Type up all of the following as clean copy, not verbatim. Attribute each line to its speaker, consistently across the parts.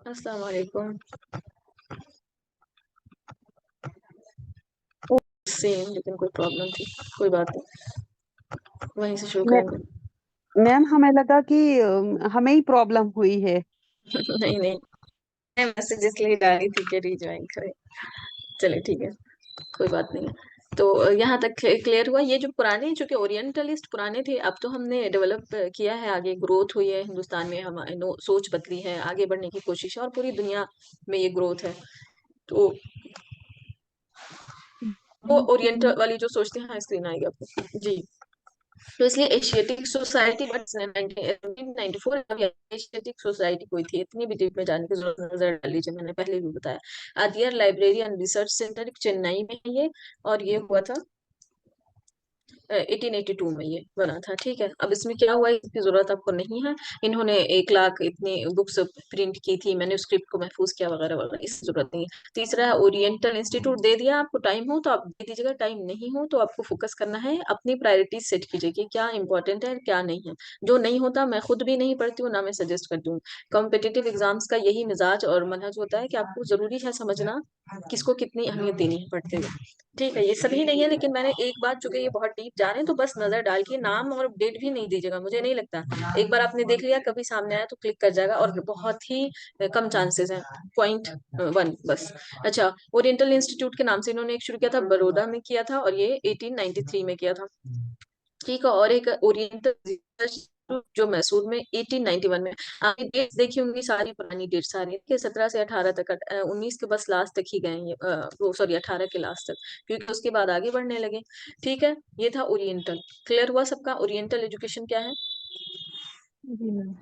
Speaker 1: अस्सलाम वालेकुम। सेम, लेकिन कोई प्रॉब्लम थी, कोई बात नहीं, वहीं से शुरू
Speaker 2: मै-
Speaker 1: करेंगे।
Speaker 2: मैम हमें लगा कि हमें ही प्रॉब्लम हुई है।
Speaker 1: नहीं नहीं, मैं मैसेज इसलिए डाली थी कि रिज्वाइन करें। चलिए ठीक है, कोई बात नहीं है। तो यहाँ तक क्लियर हुआ। ये जो पुराने, जो कि ओरिएंटलिस्ट पुराने थे, अब तो हमने डेवलप किया है, आगे ग्रोथ हुई है हिंदुस्तान में, हम सोच बदली है, आगे बढ़ने की कोशिश है और पूरी दुनिया में ये ग्रोथ है। तो वो ओरिएंटल वाली जो सोचते हैं, हाँ स्क्रीन आएगी आपको जी। तो इसलिए Asiatic society, but 1994 Asiatic society कोई थी, इतनी भी डीप में जाने की जरूरत, नजर डाल लीजिए, मैंने पहले भी बताया। Adyar library and research centre Chennai में है ये, और ये हुआ था 1882 में ये बना था। ठीक है, अब इसमें क्या हुआ, इसकी जरूरत आपको नहीं है। इन्होंने 1 लाख इतनी बुक्स प्रिंट की थी, मैन्युस्क्रिप्ट को महफूज किया वगैरह वगैरह, इसकी जरूरत नहीं है। तीसरा है ओरिएंटल इंस्टीट्यूट, दे दिया आपको, टाइम हो तो आप दे दीजिएगा, टाइम नहीं हो तो आपको फोकस करना है, अपनी प्रायोरिटीज सेट कीजिए कि क्या इंपॉर्टेंट है क्या नहीं है। जो नहीं होता, मैं खुद भी नहीं पढ़ती हूँ, ना मैं सजेस्ट करती हूँ। कॉम्पिटिटिव एग्जाम्स का यही मिजाज और मनहज होता है कि आपको जरूरी है समझना किसको कितनी अहमियत देनी है पढ़ते हुए। ठीक है, ये सभी नहीं है, लेकिन मैंने एक बात, चूंकि ये बहुत डीप जा रहे हैं, तो बस नजर डाल के नाम और डेट भी नहीं दीजिएगा, मुझे नहीं लगता। एक बार आपने देख लिया, कभी सामने आया तो क्लिक कर जाएगा, और बहुत ही कम चांसेस हैं, 0.1 बस। अच्छा, ओरिएंटल इंस्टीट्यूट के नाम से इन्होंने एक शुरू किया था, बड़ौदा में किया था, और ये 1893 में किया था। ठीक है, और एक ओरिएंटल रिसर्च जो मैसूर में 1891 में। आपने डेट्स देखी होंगी, सारी पुरानी डेट्स सारी कि 17 से 18 तक, 19 के बस लास्ट तक ही गए हैं वो, सॉरी 18 के लास्ट तक, क्योंकि उसके बाद आगे बढ़ने लगे। ठीक है, ये था ओरिएंटल। क्लियर हुआ सबका, ओरिएंटल एजुकेशन क्या है?
Speaker 2: जी मैम।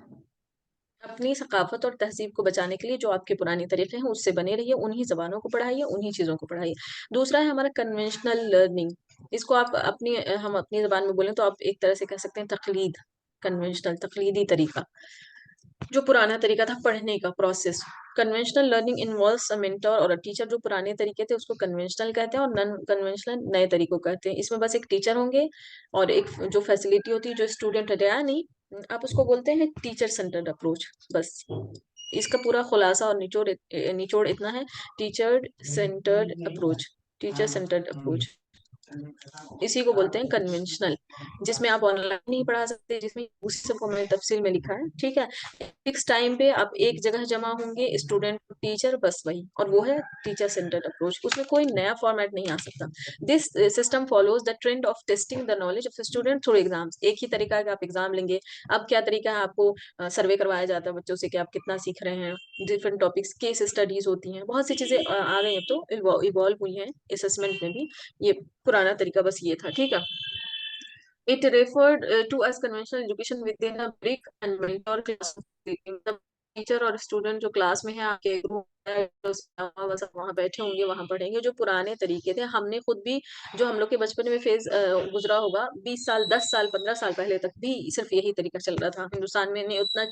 Speaker 1: अपनी सकाफत और तहजीब को बचाने के लिए जो आपके पुराने तरीके हैं उससे बने रहिए, उन्हीं जबानों को पढ़ाइए, उन्हीं चीजों को पढ़ाइए। दूसरा है हमारा कन्वेंशनल लर्निंग। इसको आप अपनी, हम अपनी जबान में बोलें तो आप एक तरह से कह सकते हैं तकलीद। कन्वेंशनल, तकलीदी तरीका, जो पुराना तरीका था पढ़ने का process. Conventional learning involves a mentor और अ टीचर। जो पुराने तरीके थे उसको कन्वेंशनल कहते हैं, और नॉन कन्वेंशनल नए तरीकों कहते हैं। इसमें बस एक टीचर होंगे, और एक जो फैसिलिटी होती है, जो स्टूडेंट है नहीं, आप उसको बोलते हैं टीचर सेंटर्ड अप्रोच, बस। इसका पूरा खुलासा और निचोड़ इतना है, teacher centred approach, teacher centred approach, इसी को बोलते हैं कन्वेंशनल। जिसमें आप ऑनलाइन नहीं पढ़ा सकते, जिसमें उसी सबको मैंने तफसील में लिखा है। ठीक है, फिक्स टाइम पे आप एक जगह जमा होंगे, स्टूडेंट टीचर, बस वही, और वो है टीचर सेंटर्ड अप्रोच। उसमें कोई नया फॉर्मेट नहीं आ सकता। This system follows the trend of testing the knowledge of student through exams. एक ही तरीका है कि आप एग्जाम लेंगे। अब क्या तरीका है, आपको सर्वे करवाया जाता है बच्चों से कि आप कितना सीख रहे हैं, डिफरेंट टॉपिक्स, केस स्टडीज होती हैं, बहुत सी चीजें आ गई, अब तो इवॉल्व हुई हैं असेसमेंट में भी। ये पुराना तरीका बस ये था। ठीक है, it referred to as conventional education within a brick and mentor class, मतलब टीचर और स्टूडेंट जो क्लास में है, आपके ग्रुप बस आप वहाँ बैठे होंगे, वहां पढ़ेंगे। जो पुराने तरीके थे, हमने खुद भी, जो हम लोग के बचपन में फेज गुजरा होगा, 20 साल, 10 साल, 15 साल पहले तक भी सिर्फ यही तरीका चल रहा था हिंदुस्तान में। ने उतना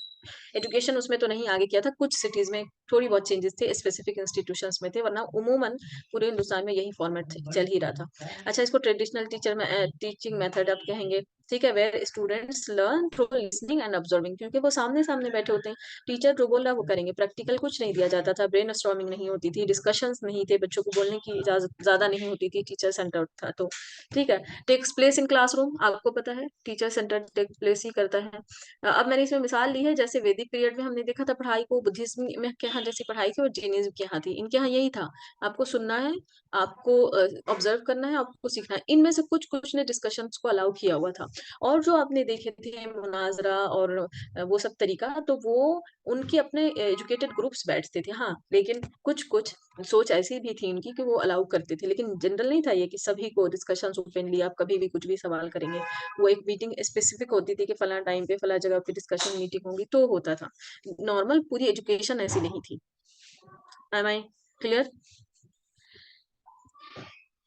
Speaker 1: एजुकेशन उसमें तो नहीं आगे किया था, कुछ सिटीज में थोड़ी बहुत चेंजेस थे, स्पेसिफिक इंस्टीट्यूशंस में थे, वरना उमूमन पूरे हिंदुस्तान में यही फॉर्मेट चल ही रहा था। अच्छा, इसको ट्रेडिशनल टीचर में टीचिंग मेथड आप कहेंगे। ठीक है, where students learn through listening and observing, क्योंकि वो सामने सामने बैठे होते हैं, टीचर जो बोल रहा है वो करेंगे। प्रैक्टिकल कुछ नहीं दिया जाता था, ब्रेन स्टॉर्मिंग नहीं होती थी, डिस्कशंस नहीं थे, बच्चों को बोलने की इजाजत ज्यादा नहीं होती थी, टीचर सेंटर था। तो ठीक है, टेक्स प्लेस इन क्लासरूम, आपको पता है टीचर सेंटर टेक प्लेस ही करता है। अब मैंने इसमें मिसाल ली है, जैसे वैदिक पीरियड में हमने देखा था पढ़ाई को, बुद्धिज्म में के यहाँ जैसी पढ़ाई थी और जैनिज्म के यहाँ थी, इनके यहाँ यही था। आपको सुनना है, आपको ऑब्जर्व करना है, आपको सीखना है। इनमें से कुछ कुछ ने डिस्कशंस को अलाउ किया हुआ था। और जो आपने देखे थे मुनाजरा और वो सब तरीका, तो वो उनके अपने एजुकेटेड ग्रुप्स बैठते थे, हाँ, लेकिन कुछ कुछ सोच ऐसी भी थी उनकी कि वो अलाउ करते थे, लेकिन जनरल नहीं था ये कि सभी को डिस्कशंस ओपनली आप कभी भी कुछ भी सवाल करेंगे। वो एक मीटिंग स्पेसिफिक होती थी कि फला टाइम पे फला जगह पे डिस्कशन मीटिंग होगी तो होता था। नॉर्मल पूरी एजुकेशन ऐसी नहीं थी। Am I clear?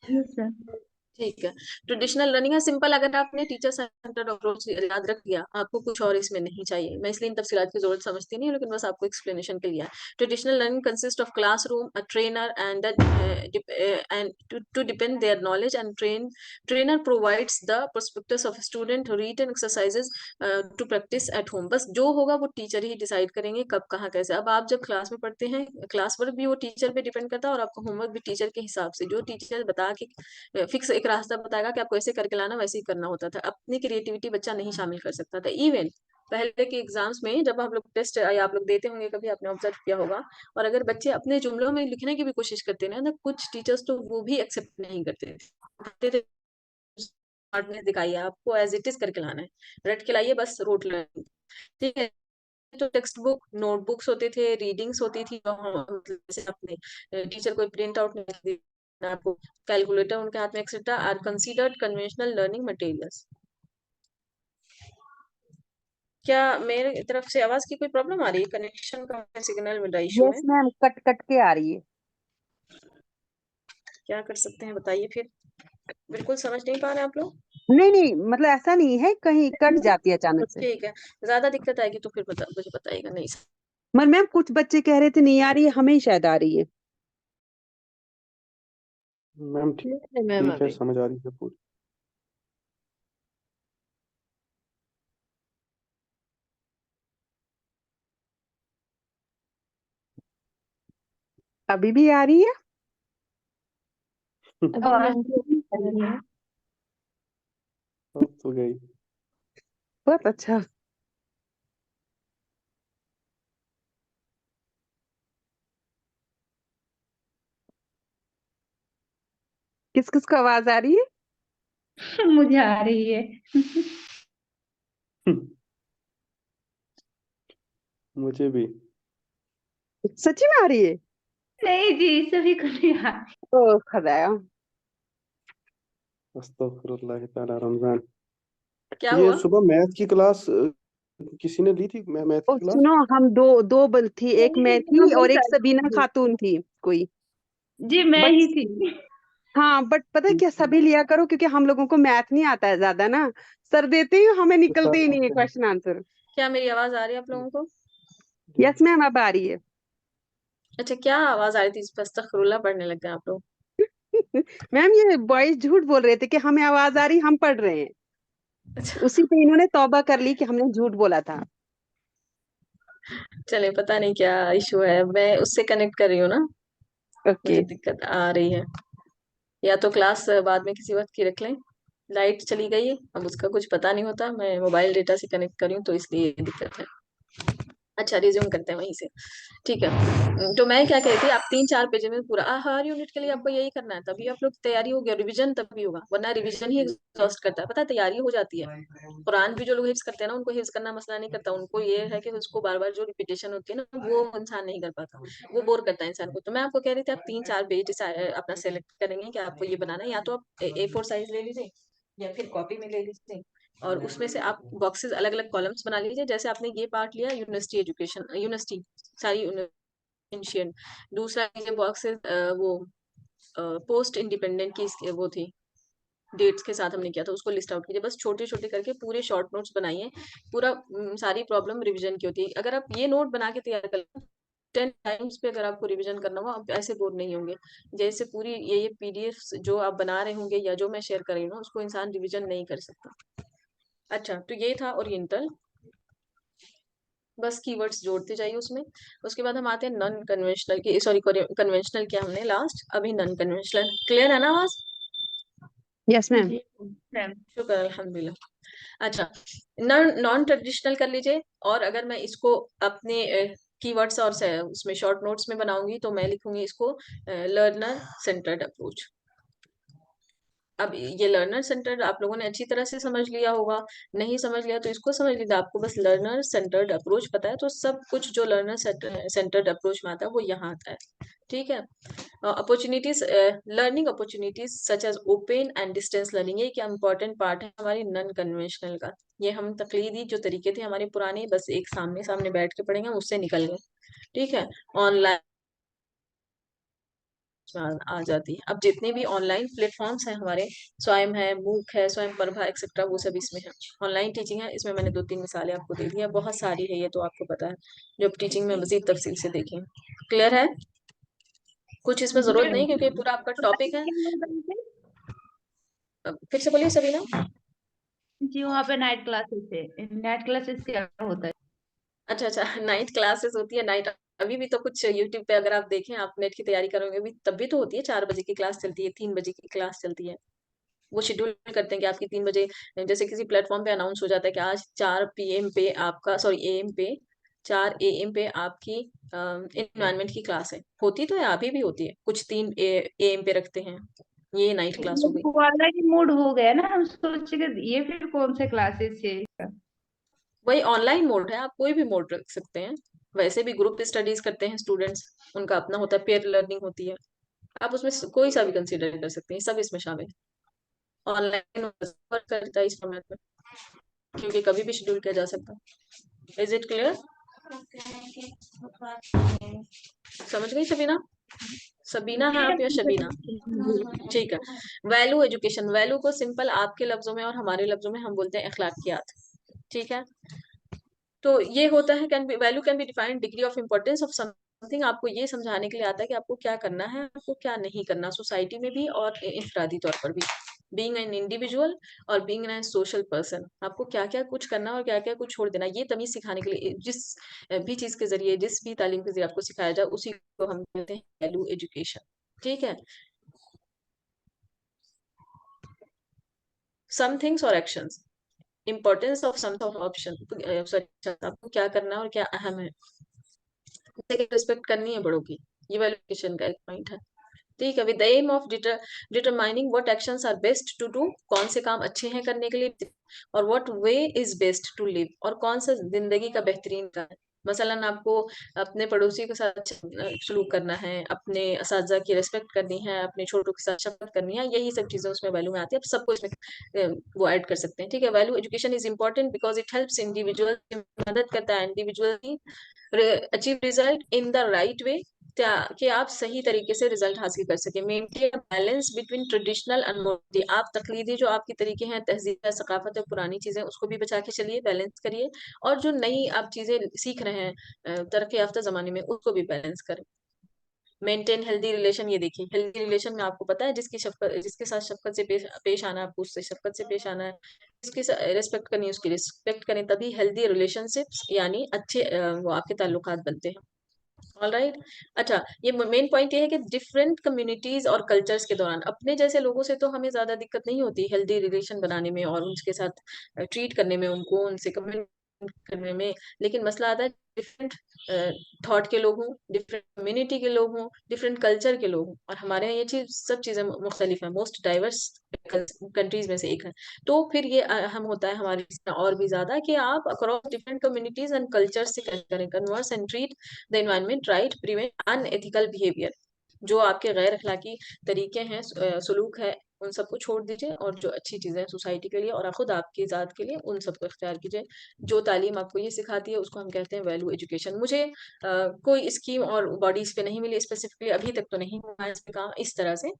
Speaker 2: Yes sir.
Speaker 1: ठीक है। ट्रेडिशनल लर्निंग है सिंपल, अगर आपने टीचर सेंटर्ड अप्रोच याद रख लिया, आपको कुछ और इसमें नहीं चाहिए। मैं इसलिए इन तफसीलात की जरूरत समझती नहीं हूँ, लेकिन बस आपको एक्सप्लेनेशन के लिए है। Traditional learning consist of classroom, a trainer and and to depend their knowledge and trainer provides the perspectives of student, read and exercises to practice at home. बस जो होगा वो टीचर ही डिसाइड करेंगे कब कहाँ कैसे। अब आप जब क्लास में पढ़ते हैं, क्लास वर्क भी वो टीचर पे डिपेंड करता है, और आपका होमवर्क भी टीचर के हिसाब से, जो टीचर बता के फिक्स एक रास्ता बताएगा कि आपको ऐसे करके लाना, वैसे ही करना होता था। अपनी क्रिएटिविटी बच्चा नहीं शामिल कर सकता था। इवन पहले के एग्जाम्स में जब हम लोग टेस्ट या आप लोग देते होंगे, कभी आपने ऑब्जर्व किया होगा, और अगर बच्चे अपने जुमलों में लिखने की भी कोशिश करते ना, तो कुछ टीचर्स तो वो भी एक्सेप्ट नहीं करते थे। स्मार्टनेस दिखाइए, आपको एज इट इज करके लाना है, रट के लाइए, बस रोट लर्निंग। ठीक है। तो टेक्स्ट बुक, नोटबुक्स होते थे, रीडिंग्स होती थी, जो मतलब जैसे आपने टीचर कोई प्रिंट आउट नहीं दी, आपको कैलकुलेटर उनके हाथ में, etcetera are considered conventional learning materials. क्या मेरे तरफ से आवाज की कोई प्रॉब्लम आ रही है? कनेक्शन का सिग्नल में इशू
Speaker 2: यस
Speaker 1: है?
Speaker 2: मैम, कट कट के आ रही है।
Speaker 1: क्या कर सकते हैं बताइए फिर? बिल्कुल समझ नहीं पा रहे आप लोग?
Speaker 2: नहीं नहीं, मतलब ऐसा नहीं है, कहीं कट जाती है अचानक से।
Speaker 1: ठीक है। ज्यादा दिक्कत आएगी तो फिर मुझे बताइएगा। नहीं।
Speaker 2: मगर मैम कुछ बच्चे कह रहे थे नहीं आ रही है, हमें ही शायद आ रही है।
Speaker 3: मैम
Speaker 1: नहीं मैम
Speaker 3: ठीक है,
Speaker 1: अभी।
Speaker 3: समझ आ रही है पूरी।
Speaker 2: अभी भी आ रही है।
Speaker 3: अब तो गई।
Speaker 2: बहुत अच्छा। किस किस को आवाज आ रही है?
Speaker 4: मुझे आ रही है।
Speaker 3: मुझे भी।
Speaker 2: सच्ची में आ रही है?
Speaker 4: नहीं जी, सभी को नहीं आ रही।
Speaker 2: ओ खुदाया।
Speaker 3: अस्तगफुरुल्लाह ताला रमजान।
Speaker 1: क्या
Speaker 3: ये
Speaker 1: हुआ?
Speaker 3: सुबह मैथ की क्लास किसी ने ली थी, मैथ
Speaker 2: ओ
Speaker 3: की क्लास?
Speaker 2: सुनो, हम दो दो बल थी, एक मैं थी और एक सबीना
Speaker 4: जी,
Speaker 2: खातून थी कोई।
Speaker 4: मैं
Speaker 2: बट
Speaker 4: ही थी।
Speaker 2: हाँ, बट पता है क्या, सभी लिया करो क्योंकि हम लोगों को मैथ नहीं आता है ज्यादा ना। सर देते ही हमें
Speaker 3: बता
Speaker 2: निकलते ही नहीं है
Speaker 3: सकते हैं।
Speaker 2: Question answer.
Speaker 1: क्या मेरी आवाज आ रही है आप लोगों को?
Speaker 2: यस मैम, अब आ रही है।
Speaker 1: अच्छा, क्या आवाज आ रही थी? इस पर अस्तगफुरुल्लाह पढ़ने लग गए आप लोग।
Speaker 2: मैम ये बॉयज झूठ बोल रहे थे कि हमें आवाज आ रही, हम पढ़ रहे हैं।
Speaker 1: अच्छा।
Speaker 2: उसी पे इन्होंने तौबा कर ली कि हमने झूठ बोला था।
Speaker 1: चले, पता नहीं क्या इशू है, मैं उससे कनेक्ट कर रही हूँ ना,
Speaker 2: ओके।
Speaker 1: मुझे दिक्कत आ रही है। या तो क्लास बाद में किसी वक्त की रख लें। लाइट चली गई है, अब उसका कुछ पता नहीं होता, मैं मोबाइल डेटा से कनेक्ट करी हूँ, तो इसलिए ये दिक्कत है। अच्छा, रिज्यूम करते हैं वहीं से। ठीक है। तो मैं क्या कहती, आप 3-4 पेज में पूरा हर यूनिट के लिए आपको यही करना है, तभी आप लोग तैयारी होगी, रिवीजन तभी होगा, वरना रिवीजन ही एग्जॉस्ट करता है। पता है, तैयारी हो जाती है। कुरान भी जो लोग हिफ्ज करते हैं ना, उनको हिफ्ज करना मसला नहीं करता, उनको ये है कि उसको बार बार जो रिपीटेशन होती है ना, वो इंसान नहीं कर पाता, वो बोर करता है इंसान को। तो मैं आपको कह रही थी, आप 3-4 पेज अपना सेलेक्ट करेंगे कि आपको ये बनाना है, या तो आप A4 साइज ले लीजिए, या फिर कॉपी में ले लीजिए, और उसमें से आप बॉक्सेस अलग अलग कॉलम्स बना लीजिए। जैसे आपने ये पार्ट लिया, यूनिवर्सिटी एजुकेशन, यूनिवर्सिटी सारी एंशियंट। दूसरा लीजिए बॉक्सेस, वो पोस्ट इंडिपेंडेंट की वो थी, डेट्स के साथ हमने किया था, उसको लिस्ट आउट कीजिए। बस छोटे छोटे करके पूरे शॉर्ट नोट्स बनाइए। पूरा सारी प्रॉब्लम रिवीजन की होती है। अगर आप ये नोट बना के तैयार कर 10 टाइम्स पे अगर आपको रिवीजन करना हो, आप ऐसे बोर नहीं होंगे। जैसे पूरी ये पीडीएफ जो आप बना रहे होंगे, या जो मैं शेयर कर रही हूँ ना, उसको इंसान रिवीजन नहीं कर सकता। अच्छा, तो ये था ओरिएंटल। बस कीवर्ड्स जोड़ते जाइए उसमें। उसके बाद हम आते हैं नॉन कन्वेंशनल की, सॉरी कन्वेंशनल किया हमने लास्ट, अभी नॉन कन्वेंशनल। क्लियर है ना आवाज?
Speaker 2: Yes ma'am.
Speaker 4: जी मैम।
Speaker 1: शुक्र अल्हम्दुलिल्लाह। अच्छा, नॉन नॉन ट्रेडिशनल कर लीजिए। और अगर मैं इसको अपने कीवर्ड्स और उसमें शॉर्ट नोट्स में बनाऊंगी, तो मैं लिखूंगी इसको लर्नर सेंटर्ड अप्रोच। अब ये लर्नर सेंटर्ड आप लोगों ने अच्छी तरह से समझ लिया होगा। नहीं समझ लिया तो इसको समझ लीजिए। आपको बस लर्नर सेंटर्ड अप्रोच पता है, तो सब कुछ जो लर्नर सेंटर्ड अप्रोच में आता है वो यहाँ आता है। ठीक है। Opportunities, learning opportunities such as open and distance learning, ये क्या इंपॉर्टेंट पार्ट है हमारी नॉन कन्वेंशनल का। ये हम तकलीदी जो तरीके थे हमारे पुराने, बस एक सामने सामने बैठ के पढ़ेंगे, हम उससे निकल गए। ठीक है। ऑनलाइन आ जाती है। अब जितने भी ऑनलाइन प्लेटफॉर्म्स हैं हमारे, स्वयं है, मूक है, स्वयं प्रभा एक्सेट्रा, वो सब इसमें है। ऑनलाइन टीचिंग है, इसमें मैंने 2-3 मिसालें आपको दे दी है, बहुत सारी है ये तो आपको पता है, जो अब टीचिंग में मजीद तफसील से देखें। क्लियर है? कुछ इसमें
Speaker 4: जी
Speaker 1: जरूरत नहीं क्योंकि पूरा आपका टॉपिक है। फिर से बोलिए सबीना।
Speaker 4: जी वहाँ पे नाइट क्लासेस है, नाइट क्लासेस क्या होता है?
Speaker 1: अच्छा अच्छा, नाइट क्लासेस होती है। नाइट अभी भी तो कुछ यूट्यूब पे अगर आप देखें, आप नेट की तैयारी करोगे भी तब भी तो होती है। 4 बजे की क्लास चलती है, 3 बजे की क्लास चलती है। वो शेड्यूल करते हैं कि आपकी 3 बजे, जैसे किसी प्लेटफॉर्म पे अनाउंस हो जाता है कि आज 4 PM पे आपका, सॉरी AM पे, 4 AM पे आपकी इन्वायरमेंट की क्लास है। होती तो है, अभी भी होती है, कुछ 3 AM पे रखते हैं। ये नाइट क्लास हो गई।
Speaker 4: वो अलग ही मूड हो गया ना, हम सोचे कि ये फिर कौन से क्लासेस है।
Speaker 1: वही ऑनलाइन मोड है, आप कोई भी मोड रख सकते हैं। वैसे भी ग्रुप स्टडीज करते हैं स्टूडेंट्स, उनका अपना होता है, पेयर लर्निंग होती है। आप उसमें कोई सा भी कंसीडर कर सकते हैं, सब इसमें शामिल है। ऑनलाइन वर्क करता है इस फॉर्मेट में, क्योंकि कभी भी शेड्यूल किया जा सकता है। Is it clear? समझ गई सबीना? सबीना है
Speaker 4: जी
Speaker 1: आप या शबीना? ठीक है। वैल्यू एजुकेशन, वैल्यू को सिंपल आपके लफ्जों में और हमारे लफ्जों में हम बोलते हैं अखलाकियात। ठीक है। तो ये होता है, can be value can be defined degree of importance of something. आपको ये समझाने के लिए आता है कि आपको क्या करना है, आपको क्या नहीं करना, सोसाइटी में भी और इंफरादी तौर पर भी। बीइंग एन इंडिविजुअल और बीइंग एन सोशल पर्सन, आपको क्या क्या कुछ करना और क्या क्या कुछ छोड़ देना, ये तमीज सिखाने के लिए जिस भी चीज के जरिए, जिस भी तालीम के जरिए आपको सिखाया जाए, उसी को हम कहते हैं वैल्यू एजुकेशन। ठीक है। सम थिंग्स और actions, importance of some option, sorry, आपको क्या करना है और क्या अहम है, रिस्पेक्ट करनी है बड़ों की, ये वैल्यूएशन का एक पॉइंट है। ठीक है। With the aim of determining what actions are best to do, कौन से काम अच्छे हैं करने के लिए, और what way is best to live, और कौन सा जिंदगी का बेहतरीन का है। मसलन आपको अपने पड़ोसी के साथ अच्छा सलूक करना है, अपने असातिज़ा की रिस्पेक्ट करनी है, अपने छोटों के साथ शफकत करनी है, यही सब चीजें उसमें वैल्यू में आती है। आप सबको इसमें वो ऐड कर सकते हैं। ठीक है। Value education is important because it helps individual, मदद करता है individual achieve result in the right way, कि आप सही तरीके से रिजल्ट हासिल कर सके। Maintain balance between traditional and modernity, आप तकलीदी जो आपके तरीके हैं, तहजीब है, सकाफत है, पुरानी चीजें, उसको भी बचा के चलिए, बैलेंस करिए। और जो नई आप चीजें सीख रहे हैं तरक्की याफ्ता जमाने में, उसको भी बैलेंस करें। मेंटेन हेल्दी रिलेशन, ये देखिए हेल्दी रिलेशन में आपको पता है, जिसके साथ शफकत से पेश आना है, आपको उससे शफकत से पेश आना है, जिसकी रिस्पेक्ट करनी है उसकी रिस्पेक्ट करें, तभी हेल्दी रिलेशनशिप्स यानी अच्छे वो आपके ताल्लुकात बनते हैं। All right. अच्छा, ये मेन पॉइंट ये है कि डिफरेंट कम्युनिटीज और कल्चर्स के दौरान अपने जैसे लोगों से तो हमें ज्यादा दिक्कत नहीं होती हेल्दी रिलेशन बनाने में और उनके साथ ट्रीट करने में, उनको उनसे कम्युनिकेट करने में। लेकिन मसला आता है डिफरेंट थॉट के लोग हों, डिफरेंट कम्युनिटी के लोग हों, डिफरेंट कल्चर के लोग हों, और हमारे यहाँ ये चीज सब चीजें मुख्तलिफ है, मोस्ट डाइवर्स कंट्रीज में से एक है। तो फिर ये अहम होता है हमारे इसमें और भी ज्यादा कि आप across different communities and culture से करें, converse and treat the environment right, prevent unethical behaviour. जो आपके गैर अखलाकी तरीके हैं, सलूक है, उन सबको छोड़ दीजिए, और जो अच्छी चीजें हैं सोसाइटी के लिए और खुद आपकी ज़ात के लिए, उन सबको इख्तियार कीजिए। जो तालीम आपको ये सिखाती है उसको हम कहते हैं वैल्यू एजुकेशन। मुझे कोई स्कीम और बॉडीज पे नहीं मिली स्पेसिफिकली, अभी तक तो नहीं हुआ है इस पे काम इस तरह से।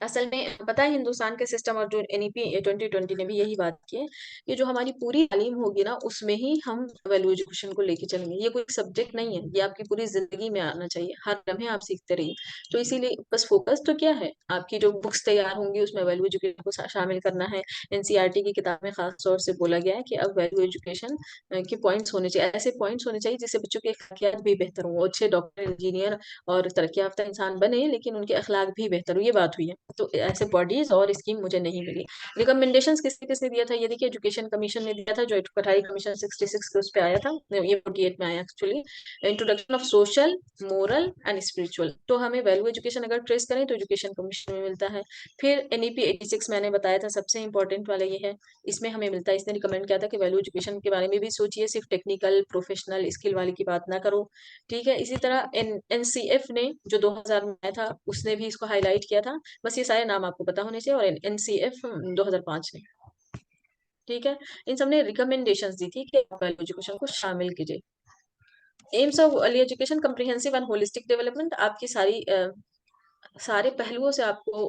Speaker 1: असल में पता है हिंदुस्तान के सिस्टम और जो NEP 2020 ने भी यही बात की है कि जो हमारी पूरी तालीम होगी ना, उसमें ही हम वैल्यू एजुकेशन को लेके चलेंगे। ये कोई सब्जेक्ट नहीं है, ये आपकी पूरी जिंदगी में आना चाहिए, हर लम्हे आप सीखते रहिए। तो इसीलिए बस फोकस तो क्या है, आपकी जो बुक्स तैयार होंगी उसमें वैल्यू एजुकेशन को शामिल करना है। NCERT की किताब में खास तौर से बोला गया है कि अब वैल्यू एजुकेशन के पॉइंट्स होने चाहिए, ऐसे पॉइंट्स होने चाहिए जिससे बच्चों की अखलाकियात भी बेहतर हो, वो अच्छे डॉक्टर, इंजीनियर और तरक्की याफ्ता इंसान बने, लेकिन उनके अखलाक भी बेहतर हो। ये बात हुई है। तो ऐसे बॉडीज और स्कीम मुझे नहीं मिली। रिकमेंडेशंस किसने किसने दिया था, ये देखिए एजुकेशन कमीशन ने दिया था, जो पढ़ाई कमीशन 66 के उस पे आया था, ये 48 में आया actually. Introduction of social, moral and spiritual. तो हमें वैल्यू एजुकेशन अगर ट्रेस करें तो एजुकेशन कमीशन में मिलता है। फिर NEP 86 मैंने बताया था, सबसे इंपॉर्टेंट वाला ये है, इसमें हमें मिलता है, इसने रिकमेंड किया था कि वैल्यू एजुकेशन के बारे में भी सोचिए, सिर्फ टेक्निकल प्रोफेशनल स्किल वाली की बात ना करो। ठीक है। इसी तरह NCF ने जो 2000 में आया था, उसने भी इसको हाईलाइट किया था। बस ये सारे नाम आपको पता होने चाहिए। और NCF 2005 ने, ठीक है, इन सब ने रिकमेंडेशंस दी थी कि आप एजुकेशन को शामिल कीजिए। AIIMS of early education, comprehensive and holistic development, आपकी सारी सारे पहलुओं से आपको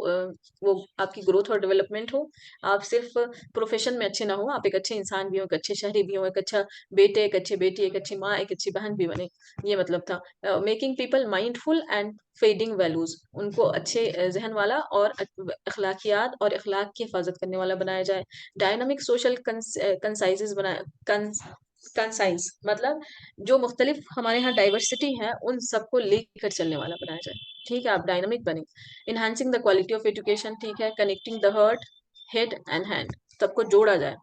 Speaker 1: वो आपकी ग्रोथ और डेवलपमेंट हो। आप सिर्फ प्रोफेशन में अच्छे ना हो, आप एक अच्छे इंसान भी हो, एक अच्छे शहरी भी हो, एक अच्छा बेटे, एक अच्छी बेटी, एक अच्छी माँ, एक अच्छी बहन भी बने। ये मतलब था making people mindful and fading values. उनको अच्छे जहन वाला और अखलाकियात और अखलाक की हिफाजत करने वाला बनाया जाए। डायनामिक सोशल कंसाइजेस बनाए, कंसाइज मतलब जो मुख्तलिफ हमारे यहाँ डाइवर्सिटी है उन सबको लेकर चलने वाला बनाया जाए। ठीक है, आप डायनामिक बने। Enhancing the quality of education, ठीक है, connecting the heart, head and hand, सबको जोड़ा जाए।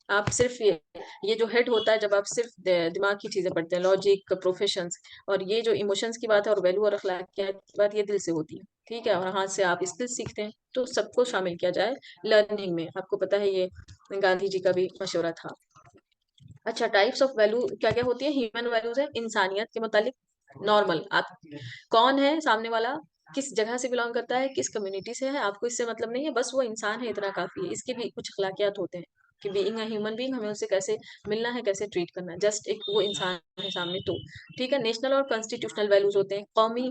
Speaker 1: आप सिर्फ ये जो हेड होता है, जब आप सिर्फ दिमाग की चीजें पढ़ते हैं, लॉजिक, प्रोफेशंस, और ये जो इमोशंस की बात है और वैल्यू और अखलाक की बात, ये दिल से होती है। ठीक है, और हाथ से आप स्किल सीखते हैं, तो सबको शामिल किया जाए लर्निंग में। आपको पता है ये गांधी जी का भी मशवरा था। अच्छा, टाइप्स ऑफ वैल्यू क्या क्या होती है? ह्यूमन वैल्यूज है इंसानियत के मुतालिक। नॉर्मल, आप कौन है सामने वाला, किस जगह से बिलोंग करता है, किस कम्युनिटी से है, आपको इससे मतलब नहीं है, बस वो इंसान है, इतना काफी है। इसके भी कुछ अखलाकियात होते हैं कि बीइंग अ ह्यूमन बीइंग, हमें उससे कैसे मिलना है, कैसे ट्रीट करना है, जस्ट एक वो इंसान है सामने तो। ठीक है, नेशनल और कॉन्स्टिट्यूशनल वैल्यूज होते हैं, कौमी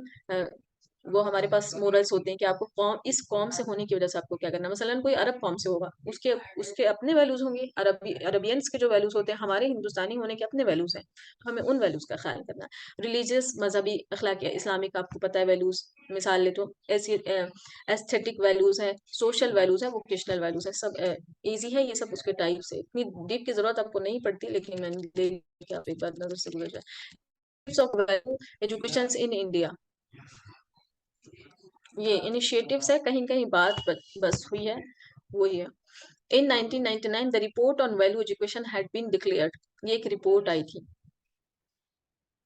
Speaker 1: वो हमारे पास मोरल्स होते हैं कि आपको कौम, इस कौम से होने की वजह से आपको क्या करना है। मसलन कोई अरब कौम से होगा, उसके उसके अपने वैल्यूज होंगे, अरबियंस के जो वैल्यूज होते हैं, हमारे हिंदुस्तानी होने के अपने वैल्यूज हैं, तो हमें उन वैल्यूज का ख्याल करना है। रिलीजियस, मजहबी, अखलाक, इस्लामिक, आपको पता है वैल्यूज, मिसाल ले तो ऐसी एस्थेटिक वैल्यूज है, सोशल वैल्यूज है, वोकेशनल वैल्यूज है, सब इजी है ये सब। उसके टाइप्स है, इतनी डीप की जरूरत आपको नहीं पड़ती, लेकिन मैंने देख के आप एक बार नजर से गुजर जाए। Types of value education in India, ये इनिशिएटिव्स है, कहीं कहीं बात बस हुई है, वही है। In 1999 the report on value education had been declared, ये एक रिपोर्ट आई थी,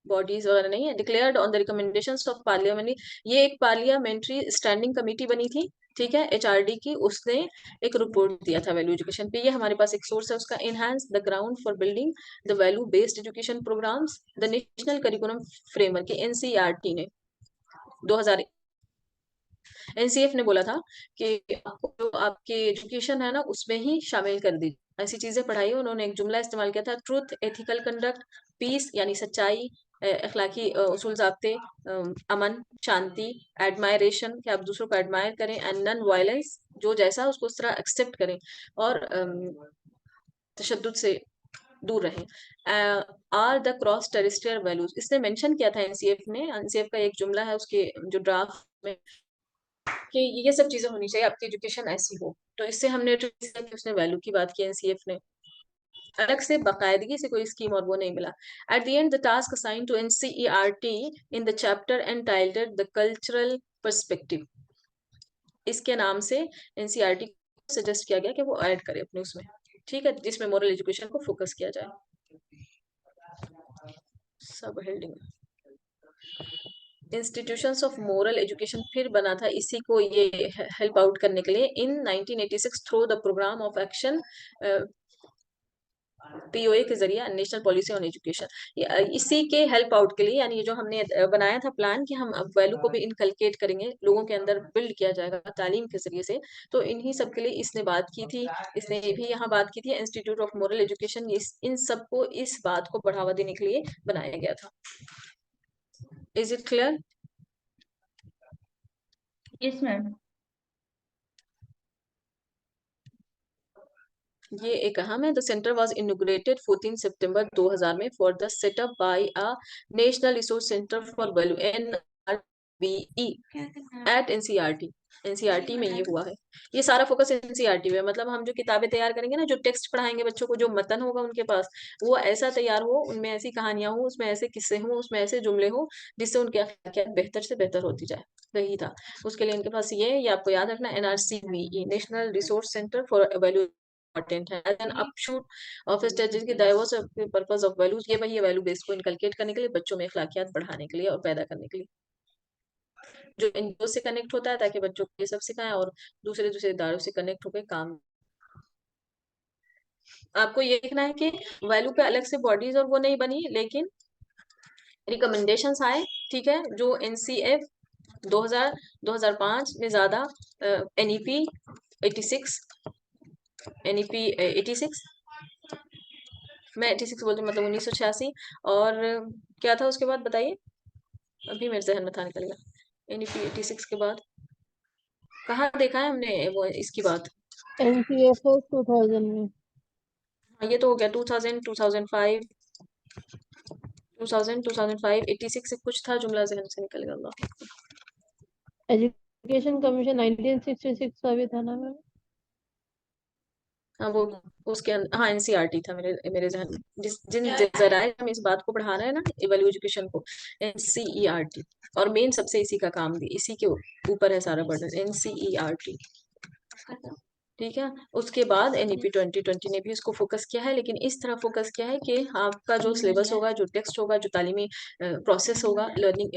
Speaker 1: बॉडीज वगैरह नहीं है, declared on the recommendations of parliamentary. ये एक पार्लियामेंट्री स्टैंडिंग कमेटी बनी थी, ठीक है, एचआरडी की, उसने एक रिपोर्ट दिया था वैल्यू एजुकेशन पे। ये हमारे पास एक सोर्स है उसका। Enhance the ground for building the value based education programmes, the national curriculum framework, NCERT ने 2000 एनसीएफ ने बोला था कि आपको जो आपकी एजुकेशन है ना, उसमें ही शामिल कर दीजिए, ऐसी चीजें पढ़ाई। उन्होंने एक जुमला इस्तेमाल किया था, ट्रूथ, एथिकल कंडक्ट, पीस यानी सच्चाई, अखलाकी उसूल ज़ाब्ते, अमन, शांति, एडमायरेशन कि आप दूसरों को एडमायर करें, एंड नन वायलेंस, जो जैसा उसको उस तरह एक्सेप्ट करें, और तशद्दुद से दूर रहें। Are the cross terrestrial values, इसने मेंशन किया था एनसीएफ ने। एनसीएफ का एक जुमला है उसके जो ड्राफ्ट में, कि ये सब चीजें होनी चाहिए, आपकी एजुकेशन ऐसी हो। तो इससे हमने trace किया कि उसने वैल्यू की बात की एनसीएफ ने, अलग से बाकायदगी से कोई स्कीम और वो नहीं मिला। At the end the task assign to NCERT in the chapter entitled the cultural perspective, इसके नाम से एनसीईआरटी को सजेस्ट किया गया कि वो ऐड करे अपने उसमें, ठीक है, जिसमें मोरल एजुकेशन को फोकस किया जाए। सब heading institutions of moral education फिर बना था इसी को ये हेल्प आउट करने के लिए in 1986 through the programme of action POA के जरिए, नेशनल पॉलिसी ऑन एजुकेशन। इसी के हेल्प आउट के लिए, यानी ये जो हमने बनाया था प्लान कि हम अब वैल्यू को भी इनकलकेट करेंगे, लोगों के अंदर बिल्ड किया जाएगा तालीम के जरिए से, तो इन्हीं सब के लिए इसने बात की थी। इसने ये भी यहाँ बात की थी, इंस्टीट्यूट ऑफ मोरल एजुकेशन, इन सबको इस बात को बढ़ावा देने के लिए बनाया गया था। Is it clear?
Speaker 4: Yes ma'am.
Speaker 1: ये एक अहम है। द सेंटर वाज इनॉग्रेटेड 14 सितंबर 2000 में for the setup by a national resource centre for value NRVE at NCERT. NCERT में ये हुआ है। ये सारा फोकस एनसीईआरटी पे है। मतलब हम जो किताबें तैयार करेंगे ना, जो टेक्स्ट पढ़ाएंगे बच्चों को, जो मतन होगा उनके पास, वो ऐसा तैयार हो, उनमें ऐसी कहानियां हो, उसमें ऐसे किस्से हो, उसमें ऐसे जुमले हो, जिससे उनके अखलाकियात बेहतर से बेहतर होती जाए। वही था उसके लिए इनके पास ये आपको याद रखना, NRCVE, national resource centre for value important है as an offshoot of strategy की डाइवर्स पर्पस ऑफ वैल्यूज। ये वही वैल्यू बेस को इनकलकेट करने के लिए, बच्चों में अखलाकियात बढ़ाने के लिए और पैदा करने के लिए, जो एनजीओ से कनेक्ट होता है, ताकि बच्चों को ये सब सिखाएं और दूसरे दूसरे इदारों से कनेक्ट होकर काम। आपको ये देखना है कि वैल्यू पे अलग से बॉडीज और वो नहीं बनी, लेकिन रिकमेंडेशंस आए, ठीक है, जो एनसीएफ 2005 में ज्यादा, एनईपी 86, एनईपी 86, मैं 86 बोलती हूँ, मतलब 1986, और क्या था उसके बाद बताइए, अभी मेरे जहन में था, निकल गया। एनईपी 86 के बाद कहाँ देखा है हमने वो इसकी बात?
Speaker 5: NCFS 2000 में।
Speaker 1: हाँ, ये तो हो गया 2000 2005 2000 2005 86 से कुछ था, जुमला जहन से निकल गया। अल्लाह।
Speaker 5: एजुकेशन कमीशन 1966 का भी था ना मैम।
Speaker 1: हाँ वो उसके हाँ एनसीईआरटी था मेरे मेरे जहन में, जिन जराए हम इस बात को बढ़ा रहे हैं ना वैल्यू एजुकेशन को, एनसीईआरटी। और मेन सबसे इसी का काम भी इसी के ऊपर है सारा बर्डन, एनसीईआरटी। ठीक है। उसके बाद एनईपी 2020 ने भी इसको फोकस किया है, लेकिन इस तरह फोकस किया है कि आपका जो सिलेबस होगा, जो टेक्स्ट होगा, जो तालीमी प्रोसेस होगा, लर्निंग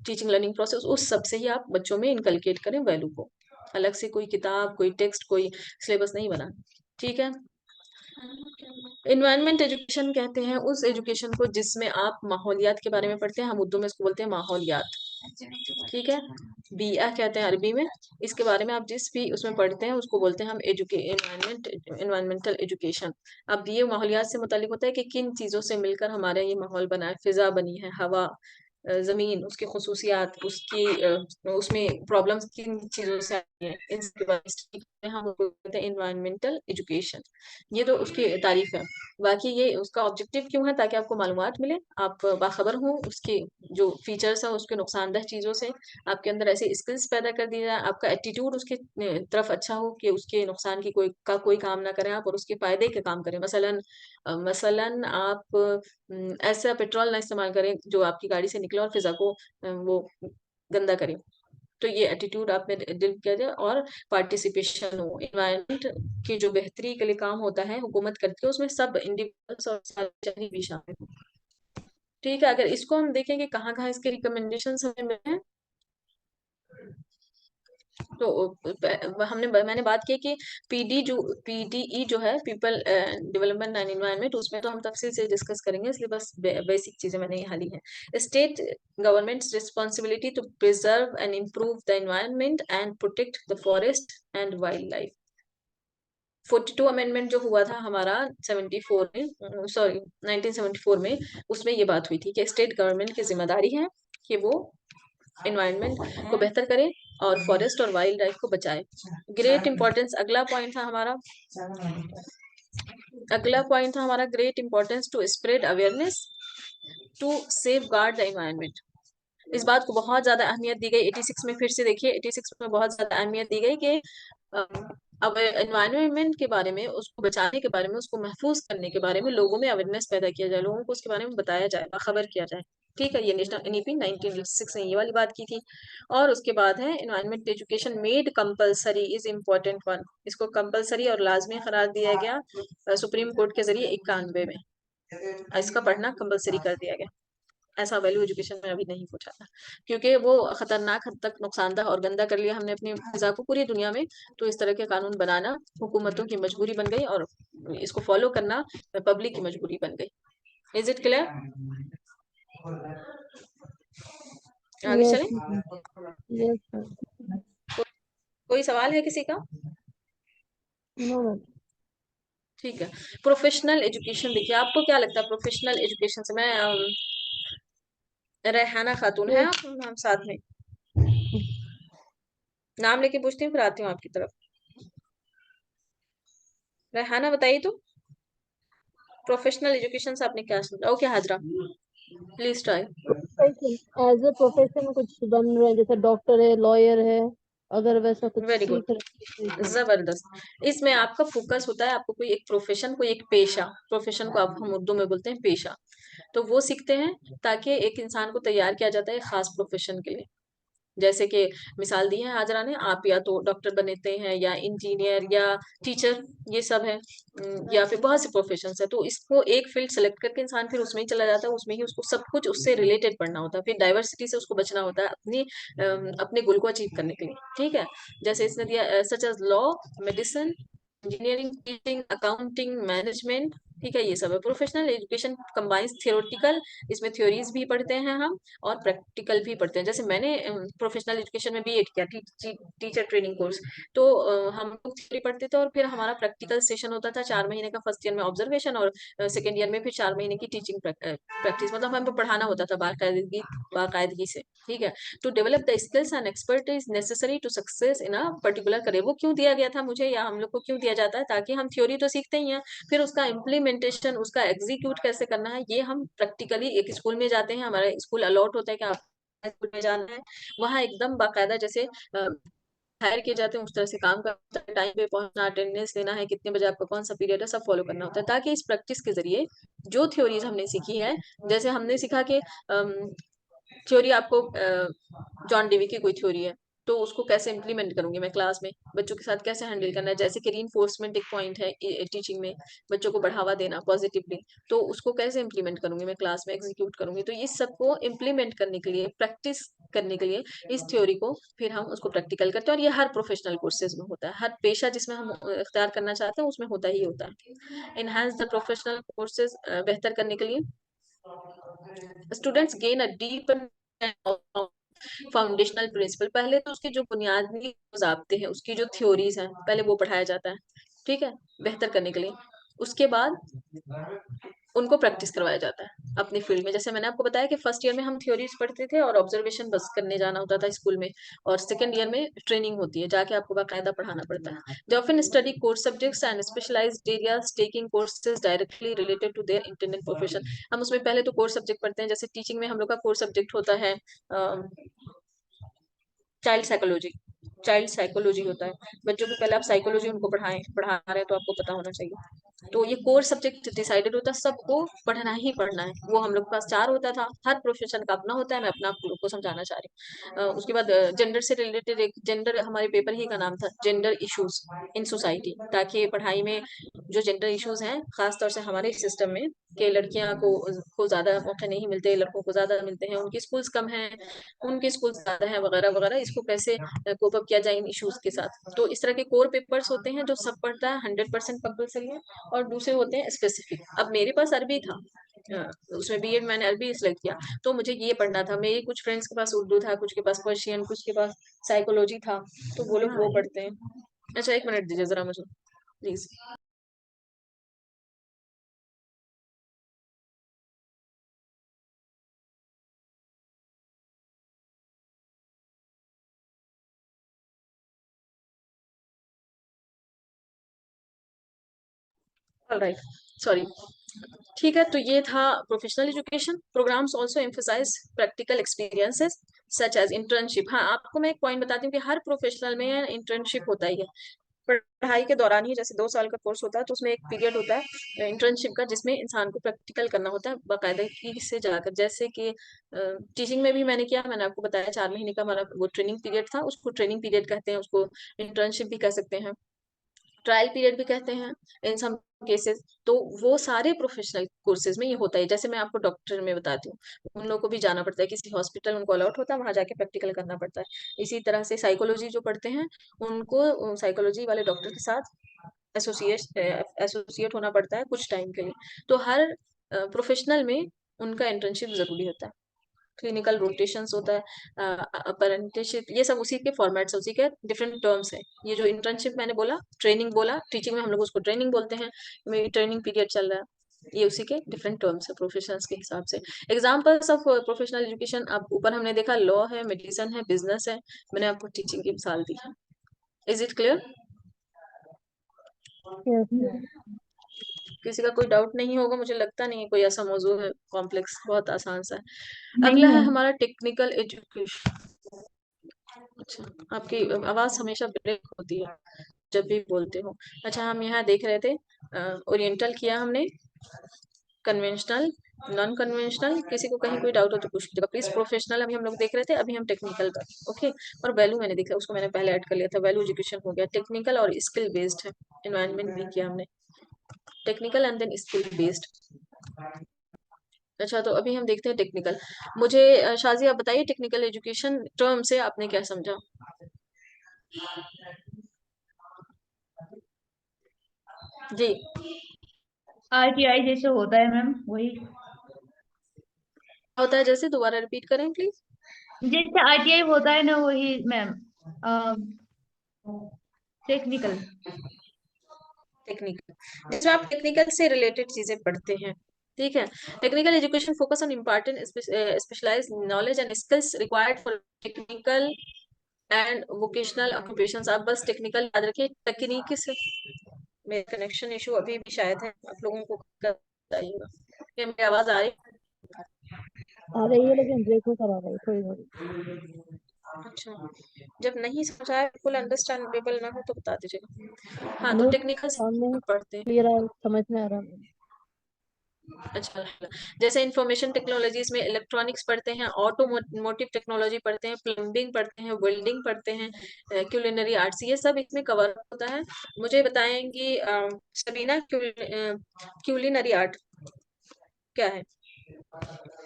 Speaker 1: टीचिंग लर्निंग प्रोसेस, उस सब से ही आप बच्चों में इनकलकेट करें वैल्यू को। अलग से कोई किताब, कोई टेक्स्ट, कोई सिलेबस नहीं बना। ठीक है। इन्वायरमेंट एजुकेशन कहते हैं उस एजुकेशन को जिसमें आप माहौलियात के बारे में पढ़ते हैं, हम उर्दू में इसको बोलते हैं माहौलियात। ठीक है। बिया कहते हैं अरबी में। इसके बारे में आप जिस भी उसमें पढ़ते हैं उसको बोलते हैं हम इन्वायरमेंटल एजुकेशन। अब ये माहौलियात से मुतालिक होता है कि किन चीज़ों से मिलकर हमारा ये माहौल बना है, फिजा बनी है, हवा, जमीन, उसकी खसूसियात, उसकी उसमें प्रॉब्लम्स किन चीज़ों से आती हैं, इसके बारे में हम उसको कहते हैं इन्वायरमेंटल एजुकेशन। ये तो उसकी तारीफ है। बाकी ये उसका ऑब्जेक्टिव क्यों है? ताकि आपको मालूमात मिले, आप बाखबर हों उसके जो फीचर्स है, उसके नुकसानदेह चीज़ों से, आपके अंदर ऐसी स्किल्स पैदा कर दी जाए, आपका एटीट्यूड उसके तरफ अच्छा हो कि उसके नुकसान की कोई काम ना करें आप, और उसके फायदे के काम करें। मसलन आप ऐसा पेट्रोल ना इस्तेमाल करें जो आपकी गाड़ी से निकले और फिजा को वो गंदा करे। तो ये एटीट्यूड आप में डेवलप किया जाए, और पार्टिसिपेशन हो। इन्वायरमेंट की जो बेहतरी के लिए काम होता है हुकूमत करती है, उसमें सब इंडिविजुअल्स और सार्वजनिक भी शामिल हो। ठीक है। अगर इसको हम देखें कि कहाँ कहाँ इसके रिकमेंडेशन हमें मिले हैं, तो मैंने बात की कि पीडीई जो है, पीपल डेवलपमेंट एंड एनवायरनमेंट, उसमें तो हम तफसील से डिस्कस करेंगे, इसलिए बस बेसिक चीजें मैंने यहाँ ली हैं। State governments responsibility to preserve and improve the environment and protect the forest and wildlife. 42 amendment जो हुआ था हमारा 74 में, सॉरी 1974 में, उसमें ये बात हुई थी कि स्टेट गवर्नमेंट की जिम्मेदारी है कि वो एनवायरनमेंट को बेहतर करे और फॉरेस्ट और वाइल्ड लाइफ को बचाए। ग्रेट इंपॉर्टेंस अगला पॉइंट था हमारा। Great importance to spread awareness to safeguard the environment. इस बात को बहुत ज्यादा अहमियत दी गई 86 में। फिर से देखिए 86 में बहुत ज्यादा अहमियत दी गई कि अब एनवायरनमेंट के बारे में, उसको बचाने के बारे में, उसको महफूज करने के बारे में लोगों में अवेयरनेस पैदा किया जाए, लोगों को उसके बारे में बताया जाए, बाखबर किया जाए। ठीक है। ये नेशनल एनईपी 1986 ने ये वाली बात की थी। और उसके बाद है environment education made compulsory is important one. इसको कंपलसरी और लाजमी करार दिया गया सुप्रीम कोर्ट के जरिए 91 में। इसका पढ़ना कंपलसरी कर दिया गया। ऐसा वैल्यू एजुकेशन में अभी नहीं पूछा था, क्योंकि वो खतरनाक हद तक नुकसानदाह और गंदा कर लिया हमने अपनी फिजा को पूरी दुनिया में। तो इस तरह के कानून बनाना हुकूमतों की मजबूरी बन गई, और इसको फॉलो करना पब्लिक की मजबूरी बन गई। Is it clear? आगे
Speaker 5: यस
Speaker 1: चलें।
Speaker 5: यस
Speaker 1: कोई सवाल है किसी का?
Speaker 5: No ma'am.
Speaker 1: ठीक है। प्रोफेशनल एजुकेशन देखिए, आपको क्या लगता है प्रोफेशनल एजुकेशन से? मैं रेहाना खातून है आप, हम साथ में नाम लेके पूछती हूँ, फिर आती हूँ आपकी तरफ। रेहाना बताइए तो, प्रोफेशनल एजुकेशन से आपने क्या समझा? Okay Hajra, please try.
Speaker 5: Profession as a profession कुछ बन रहे हैं, जैसे डॉक्टर है, लॉयर है, अगर वैसा कुछ
Speaker 1: वेरी गुड,
Speaker 5: सीख रहे हैं तो।
Speaker 1: जबरदस्त। इसमें आपका फोकस होता है, आपको कोई एक प्रोफेशन, कोई एक पेशा, प्रोफेशन को आप हम उर्दू में बोलते हैं पेशा, तो वो सीखते हैं ताकि एक इंसान को तैयार किया जाता है खास प्रोफेशन के लिए। जैसे कि मिसाल दी है हाजरा ने, आप या तो डॉक्टर बनते हैं या इंजीनियर या टीचर, ये सब है। या फिर बहुत से प्रोफेशन है, तो इसको एक फील्ड सेलेक्ट करके इंसान फिर उसमें ही चला जाता है, उसमें ही उसको सब कुछ उससे रिलेटेड पढ़ना होता है, फिर डाइवर्सिटी से उसको बचना होता है अपने गोल को अचीव करने के लिए। ठीक है। जैसे इसने दिया such as law, medicine, engineering, teaching, accounting, management, ठीक है, ये सब है। प्रोफेशनल एजुकेशन कंबाइंस थियोरेटिकल, इसमें थ्योरीज भी पढ़ते हैं हम और प्रैक्टिकल भी पढ़ते हैं। जैसे मैंने प्रोफेशनल एजुकेशन में बीएड किया, टीचर ट्रेनिंग कोर्स, तो हम लोग थ्योरी पढ़ते थे और फिर हमारा प्रैक्टिकल सेशन होता था 4 महीने का, फर्स्ट ईयर में ऑब्जर्वेशन और सेकेंड ईयर में फिर 4 महीने की टीचिंग प्रैक्टिस, मतलब हमको पढ़ाना होता था बाकायदगी से। ठीक है, to develop the skills and expertise necessary to success in a particular career. वो क्यों दिया गया था मुझे या हम लोग को क्यों दिया जाता है? ताकि हम थ्योरी तो सीखते ही हैं, फिर उसका इम्प्लीमेंटेशन, उसका एग्जीक्यूट कैसे करना है, ये हम प्रैक्टिकली एक स्कूल में जाते हैं, हमारा स्कूल अलॉट होता है कि आप स्कूल में जाना है, वहाँ एकदम बाकायदा जैसे हायर किए जाते हैं उस तरह से काम करना है, टाइम पे पहुंचना, अटेंडेंस लेना है, कितने बजे आपका कौन सा पीरियड है, सब फॉलो करना होता है, ताकि इस प्रैक्टिस के जरिए जो थ्योरीज हमने सीखी है, जैसे हमने सीखा कि थ्योरी आपको जॉन डेवी की कोई थ्योरी है, तो उसको कैसे इम्प्लीमेंट करूंगी मैं क्लास में, बच्चों के साथ कैसे हैंडल करना है, जैसे कि रीइंफोर्समेंट एक पॉइंट है टीचिंग में, बच्चों को बढ़ावा देना पॉजिटिवली, तो उसको कैसे इम्प्लीमेंट करूंगी मैं क्लास में, एग्जीक्यूट करूंगी। तो इस सबको इम्प्लीमेंट करने के लिए, प्रैक्टिस करने के लिए इस थ्योरी को फिर हम उसको प्रैक्टिकल करते हैं, और ये हर प्रोफेशनल कोर्सेज में होता है, हर पेशा जिसमें हम इख्तियार करना चाहते हैं उसमें होता ही होता है। इनहांस द प्रोफेशनल कोर्सेज, बेहतर करने के लिए students gain a deep foundational principle, पहले तो उसके जो बुनियादी ज़ाब्ते हैं, उसकी जो थ्योरीज हैं, पहले वो पढ़ाया जाता है। ठीक है, बेहतर करने के लिए। उसके बाद उनको प्रैक्टिस करवाया जाता है अपनी फील्ड में। जैसे मैंने आपको बताया कि फर्स्ट ईयर में हम थ्योरीज पढ़ते थे और ऑब्जर्वेशन बस करने जाना होता था स्कूल में, और सेकंड ईयर में ट्रेनिंग होती है, जाके आपको बाकायदा पढ़ाना पड़ता है। They often study core subjects and specialised areas, taking courses directly related to their intended profession. हम उसमें पहले तो कोर सब्जेक्ट पढ़ते हैं, जैसे टीचिंग में हम लोग का कोर सब्जेक्ट होता है चाइल्ड साइकोलॉजी। चाइल्ड साइकोलॉजी होता है, बच्चों को पहले आप साइकोलॉजी उनको पढ़ा रहे हैं, तो आपको पता होना चाहिए। तो ये कोर सब्जेक्ट डिसाइडेड होता है, सबको पढ़ना ही पढ़ना है। वो हम लोग के पास 4 होता था, हर प्रोफेशन का अपना होता है, मैं अपना आप लोग को समझाना चाह रही हूँ। उसके बाद जेंडर से रिलेटेड एक जेंडर, हमारे पेपर ही का नाम था जेंडर इश्यूज इन सोसाइटी, ताकि पढ़ाई में जो जेंडर इश्यूज हैं, खासतौर से हमारे सिस्टम में, कि लड़कियां को ज्यादा मौके नहीं मिलते, लड़कों को ज्यादा मिलते हैं, उनकी स्कूल्स कम हैं, उनके स्कूल ज्यादा है, वगैरह वगैरह, इसको कैसे कोप अप किया जाए इन इश्यूज के साथ। तो इस तरह के कोर पेपर्स होते हैं जो सब पढ़ता है, 100% कंपल्सरी है, और दूसरे होते हैं स्पेसिफिक। अब मेरे पास अरबी था, उसमें बीएड मैंने अरबी सिलेक्ट किया, तो मुझे ये पढ़ना था। मेरे कुछ फ्रेंड्स के पास उर्दू था, कुछ के पास पर्शियन, कुछ के पास साइकोलॉजी था, तो वो लोग वो पढ़ते हैं। अच्छा, 1 मिनट दीजिए जरा मुझे प्लीज। Alright, sorry. ठीक है, तो ये था professional education. Programmes also emphasise practical experiences such as internship. हाँ, आपको मैं एक पॉइंट बताती हूँ कि हर प्रोफेशनल में इंटर्नशिप होता ही है। पढ़ाई के दौरान ही, जैसे 2 साल का कोर्स होता है, तो उसमें एक पीरियड होता है इंटर्नशिप का, जिसमें इंसान को प्रैक्टिकल करना होता है बाकायदगी से जाकर। जैसे कि टीचिंग में भी मैंने किया, मैंने आपको बताया 4 महीने का हमारा वो ट्रेनिंग पीरियड था, उसको ट्रेनिंग पीरियड कहते हैं, उसको इंटर्नशिप भी कह सकते हैं, ट्रायल पीरियड भी कहते हैं इन सम केसेस। तो वो सारे प्रोफेशनल कोर्सेज में ये होता है। जैसे मैं आपको डॉक्टर में बताती हूँ, उन लोगों को भी जाना पड़ता है, किसी हॉस्पिटल उनको अलॉट होता है, वहां जाके प्रैक्टिकल करना पड़ता है। इसी तरह से साइकोलॉजी जो पढ़ते हैं, उनको साइकोलॉजी वाले डॉक्टर के साथ एसोसिएट होना पड़ता है कुछ टाइम के लिए। तो हर प्रोफेशनल में उनका इंटर्नशिप जरूरी होता है, क्लिनिकल रोटेशंस होता है, अप्रेंटिसशिप, ये सब उसी के फॉर्मेट्स, उसी के डिफरेंट टर्म्स है। ये जो इंटर्नशिप मैंने बोला, ट्रेनिंग बोला, टीचिंग में हम लोग उसको ट्रेनिंग बोलते हैं, मेरी ट्रेनिंग पीरियड चल रहा है, ये उसी के डिफरेंट टर्म्स है प्रोफेशंस के हिसाब से। एग्जांपल्स ऑफ प्रोफेशनल एजुकेशन, अब ऊपर हमने देखा लॉ है, मेडिसिन है, बिजनेस है, मैंने आपको टीचिंग की मिसाल दी है। Is it clear?
Speaker 5: यस।
Speaker 1: किसी का कोई डाउट नहीं होगा, मुझे लगता नहीं है कोई ऐसा मौजूद है कॉम्प्लेक्स, बहुत आसान सा है।
Speaker 4: नहीं
Speaker 1: अगला है
Speaker 4: है।
Speaker 1: हमारा टेक्निकल एजुकेशन। अच्छा, आपकी आवाज हमेशा ब्रेक होती है जब भी बोलते हो। अच्छा, हम यहाँ देख रहे थे ओरिएंटल किया हमने, कन्वेंशनल, नॉन कन्वेंशनल। किसी को कहीं कोई डाउट हो तो पूछ लीजिएगा प्लीज। प्रोफेशनल अभी हम लोग देख रहे थे, अभी हम टेक्निकल पर। ओके, और वैल्यू मैंने देखा, उसको मैंने पहले ऐड कर लिया था, वैल्यू एजुकेशन हो गया। टेक्निकल और स्किल बेस्ड है, एनवायरमेंट भी किया हमने, technical and then skill based. अच्छा, तो अभी हम देखते हैं टेक्निकल। मुझे शाजी आप बताइए, टेक्निकल एजुकेशन टर्म से आपने क्या समझा? जी।
Speaker 4: RTI जैसे होता है मैम, वही।
Speaker 1: होता है जैसे, दोबारा रिपीट करें प्लीज।
Speaker 4: जैसे RTI होता है ना, वही मैम। टेक्निकल।
Speaker 1: टेक्निकल, जिसमें आप टेक्निकल से रिलेटेड चीजें पढ़ते हैं। ठीक है। Technical education focus on important specialise knowledge and skills required for technical and vocational occupations. आप बस टेक्निकल याद रखिए, तकनीकी से। मेरे कनेक्शन इशू अभी भी शायद है, आप लोगों को बताइएगा कि मेरी आवाज आ रही
Speaker 5: आ रही है लेकिन ब्रेक होकर आ रही है थोड़ी थोड़ी।
Speaker 1: है? अच्छा, जब नहीं समझ आए, बिल्कुल अंडरस्टैंडेबल ना हो तो बता दीजिएगा। हाँ, तो
Speaker 5: नहीं,
Speaker 1: टेक्निकल
Speaker 5: सामने
Speaker 1: पढ़ते हैं।
Speaker 5: क्लियर आ समझ में आ रहा है।
Speaker 1: अच्छा, जैसे इंफॉर्मेशन टेक्नोलॉजीज में इलेक्ट्रॉनिक्स पढ़ते हैं, ऑटोमोटिव टेक्नोलॉजी पढ़ते हैं, प्लम्बिंग पढ़ते हैं, वेल्डिंग पढ़ते हैं, क्यूलिनरी आर्ट्स, ये सब इसमें कवर होता है। मुझे बताएंगी सबीना, क्यूलिनरी आर्ट क्या है?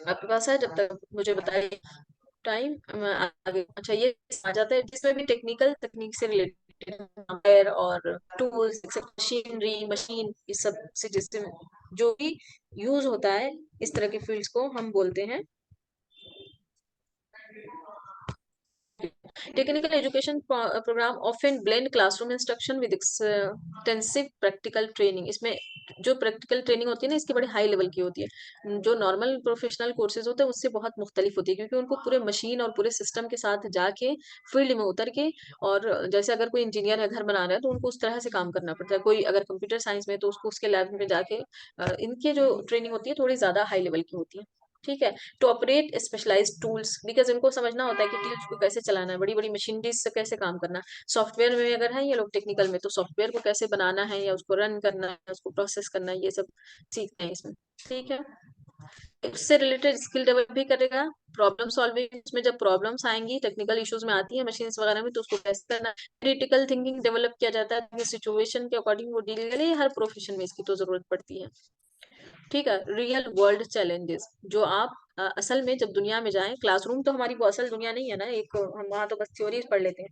Speaker 1: आपके पास है? जब तक मुझे बताइए टाइम आगे। अच्छा, ये आ जाता है जिसमें भी टेक्निकल तकनीक से रिलेटेड हार्डवेयर और टूल्स, मशीनरी, मशीन, इस सब से जिससे जो भी यूज होता है, इस तरह के फील्ड्स को हम बोलते हैं। Technical education programme often blend classroom instruction with extensive practical training. इसमें जो प्रैक्टिकल ट्रेनिंग होती है ना, इसकी बड़ी हाई लेवल की होती है। जो नॉर्मल प्रोफेशनल कोर्सेज होते हैं उससे बहुत मुख्तलिफ होती है, क्योंकि उनको पूरे मशीन और पूरे सिस्टम के साथ जाके फील्ड में उतर के, और जैसे अगर कोई इंजीनियर है, घर बना रहा है, तो उनको उस तरह से काम करना पड़ता है। कोई अगर कंप्यूटर साइंस में, तो उसको उसके लैब में जाके इनके जो ट्रेनिंग होती है थोड़ी ज्यादा हाई लेवल की होती है। ठीक है। To operate specialise tools, because इनको समझना होता है कि टूल्स को कैसे चलाना है, बड़ी बड़ी मशीनरीज से कैसे काम करना है। सॉफ्टवेयर में अगर है ये लोग टेक्निकल में, तो सॉफ्टवेयर को कैसे बनाना है या उसको रन करना है, उसको प्रोसेस करना है, ये सब सीखते हैं इसमें। ठीक है। इससे रिलेटेड स्किल डेवलप भी करेगा। प्रॉब्लम सॉल्विंग, उसमें जब प्रॉब्लम्स आएंगी, टेक्निकल इश्यूज में आती है मशीन वगैरह में, तो उसको कैसे करना। क्रिटिकल थिंकिंग डेवलप किया जाता है, सिचुएशन के अकॉर्डिंग वो डील करे। हर प्रोफेशन में इसकी तो जरूरत पड़ती है। ठीक है। रियल वर्ल्ड चैलेंजेस, जो आप असल में जब दुनिया में जाएं, क्लासरूम तो हमारी वो असल दुनिया नहीं है ना, एक हम वहाँ तो बस थ्योरीज पढ़ लेते हैं।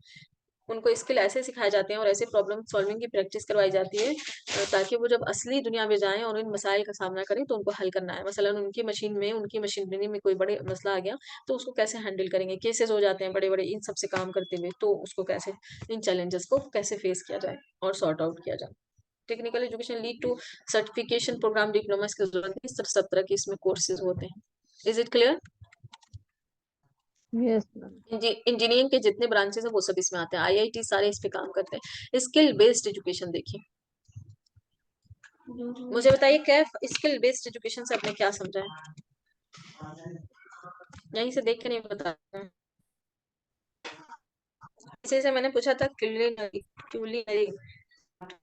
Speaker 1: उनको स्किल ऐसे सिखाए जाते हैं और ऐसे प्रॉब्लम सॉल्विंग की प्रैक्टिस करवाई जाती है, ताकि वो जब असली दुनिया में जाएं और इन मसाइल का सामना करें, तो उनको हल करना है। मसलन उनकी मशीन में, उनकी मशीनरी में कोई बड़े मसला आ गया, तो उसको कैसे हैंडल करेंगे। केसेस हो जाते हैं बड़े बड़े इन सब से काम करते हुए, तो उसको कैसे, इन चैलेंजेस को कैसे फेस किया जाए और सॉर्ट आउट किया जाए। Technical education lead to certification programme, diploma की जरूरत नहीं, सिर्फ 17 के इसमें कोर्सेज होते हैं। Is it clear?
Speaker 5: Yes ma'am.
Speaker 1: Engineering के जितने ब्रांचेस है वो सब इसमें आते हैं, आईआईटी सारे इस पे काम करते हैं। स्किल बेस्ड एजुकेशन देखिए, मुझे बताइए क्या स्किल बेस्ड एजुकेशन से आपने क्या समझा है? यहीं से देख के नहीं बता रहे हैं। इसी से मैंने पूछा था क्यूलिनरी, क्यूलिनरी।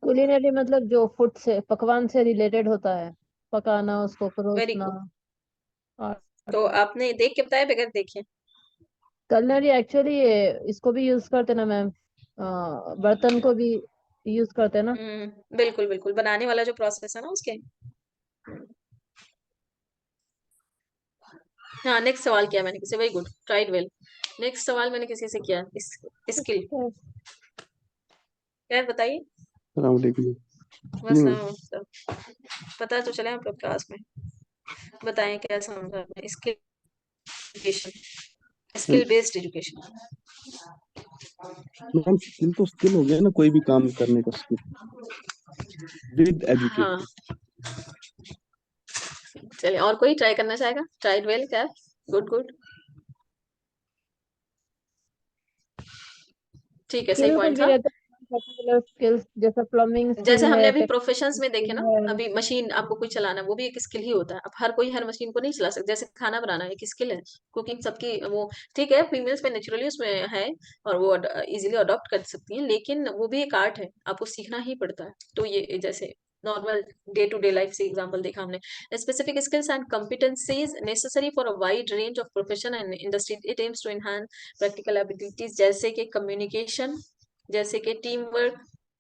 Speaker 5: कुलिनरी मतलब जो फूड से, पकवान से रिलेटेड होता है, पकाना, उसको
Speaker 1: वेरी
Speaker 5: परोसना।
Speaker 1: गुड।
Speaker 5: और
Speaker 1: तो आपने देख के बताया बगैर देखे?
Speaker 5: कलनरी एक्चुअली इसको भी यूज करते ना मैम, बर्तन को भी यूज करते ना।
Speaker 1: बिल्कुल बिल्कुल, बनाने वाला जो प्रोसेस है ना उसके। हाँ, नेक्स्ट सवाल किया मैंने किसी, very good, tried well. Next सवाल मैंने किसी से किया, स्किल क्या है बताइए।
Speaker 3: अस्सलाम वालेकुम।
Speaker 1: बस
Speaker 3: नहीं,
Speaker 1: पता तो चले आप लोग क्लास में। बताएं क्या समझा skill education,
Speaker 3: ma'am
Speaker 1: skill based education.
Speaker 3: Ma'am, skill तो स्किल हो गया ना, कोई भी काम करने का स्किल विद
Speaker 1: हाँ,
Speaker 3: एजुकेशन।
Speaker 1: चलिए, और कोई ट्राई करना चाहेगा? ट्राइड वेल क्या? गुड गुड, ठीक है, सही
Speaker 5: स्किल कुछ
Speaker 1: पॉइंट
Speaker 5: भी
Speaker 1: था।
Speaker 5: रहता है, पर्टिकुलर स्किल्स, जैसे प्लम्बिंग स्किल
Speaker 1: जैसे हमने
Speaker 5: है,
Speaker 1: अभी प्रोफेशंस में देखे
Speaker 5: स्किल
Speaker 1: ना,
Speaker 5: है।
Speaker 1: अभी मशीन आपको कोई चलाना है, वो भी एक स्किल ही होता है। अब हर कोई हर मशीन को नहीं चला सकता। जैसे खाना बनाना एक स्किल है, कुकिंग सबकी वो, ठीक है, फीमेल्स पे नेचुरली उसमें है और वो इजीली अडॉप्ट कर सकती हैं, लेकिन वो भी एक आर्ट है, आपको सीखना ही पड़ता है। तो ये जैसे normal day to day life से एग्जांपल देखा हमने। Specific skills and competencies necessary for a wide range of profession and industry, it aims to enhance practical abilities, जैसे कि कम्युनिकेशन, जैसे कि टीम वर्क,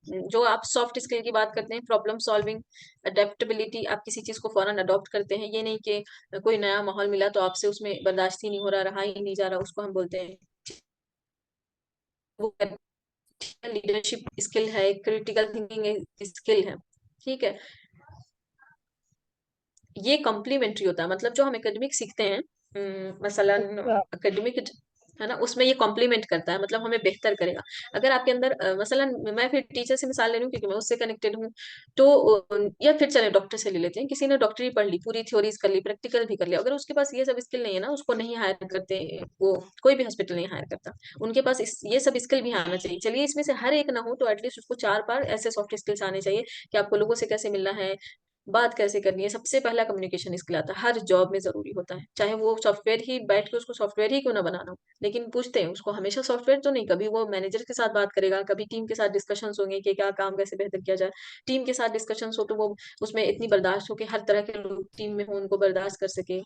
Speaker 1: जो आप सॉफ्ट स्किल की बात करते हैं, प्रॉब्लम सॉल्विंग, अडेप्टेबिलिटी, आप किसी चीज को फौरन अडॉप्ट करते हैं। ये नहीं कि कोई नया माहौल मिला तो आपसे उसमें बर्दाश्त ही नहीं हो रहा, रहा ही नहीं जा रहा, उसको हम बोलते हैं वो लीडरशिप स्किल है, क्रिटिकल थिंकिंग स्किल है। ठीक है। ये कॉम्प्लीमेंट्री होता है, मतलब जो हम एकेडमिक सीखते हैं मसलन
Speaker 5: अच्छा
Speaker 1: एकेडमिक है ना, उसमें ये कॉम्प्लीमेंट करता है, मतलब हमें बेहतर करेगा। अगर आपके अंदर मसलन मैं फिर टीचर से मिसाल ले रही हूँ क्योंकि मैं उससे कनेक्टेड हूँ, तो या फिर चले डॉक्टर से ले लेते हैं, किसी ने डॉक्टरी पढ़ ली, पूरी थ्योरीज कर ली, प्रैक्टिकल भी कर लिया, अगर उसके पास ये सब स्किल नहीं है ना, उसको नहीं हायर करते, वो कोई भी हॉस्पिटल नहीं हायर करता। उनके पास ये सब स्किल भी आना चाहिए। चलिए इसमें से हर एक ना हो तो एटलीस्ट उसको 4 5 ऐसे सॉफ्ट स्किल्स आने चाहिए कि आपको लोगों से कैसे मिलना है, बात कैसे करनी है। सबसे पहला कम्युनिकेशन स्किल आता है, हर जॉब में जरूरी होता है, चाहे वो सॉफ्टवेयर ही बैठ के उसको सॉफ्टवेयर ही क्यों ना बनाना हो, लेकिन पूछते हैं उसको हमेशा सॉफ्टवेयर तो नहीं, कभी वो मैनेजर के साथ बात करेगा, कभी टीम के साथ डिस्कशंस होंगे कि क्या काम कैसे बेहतर किया जाए। टीम के साथ डिस्कशंस हो तो वो उसमें इतनी बर्दाश्त हो कि हर तरह के लोग टीम में हो, उनको बर्दाश्त कर सके।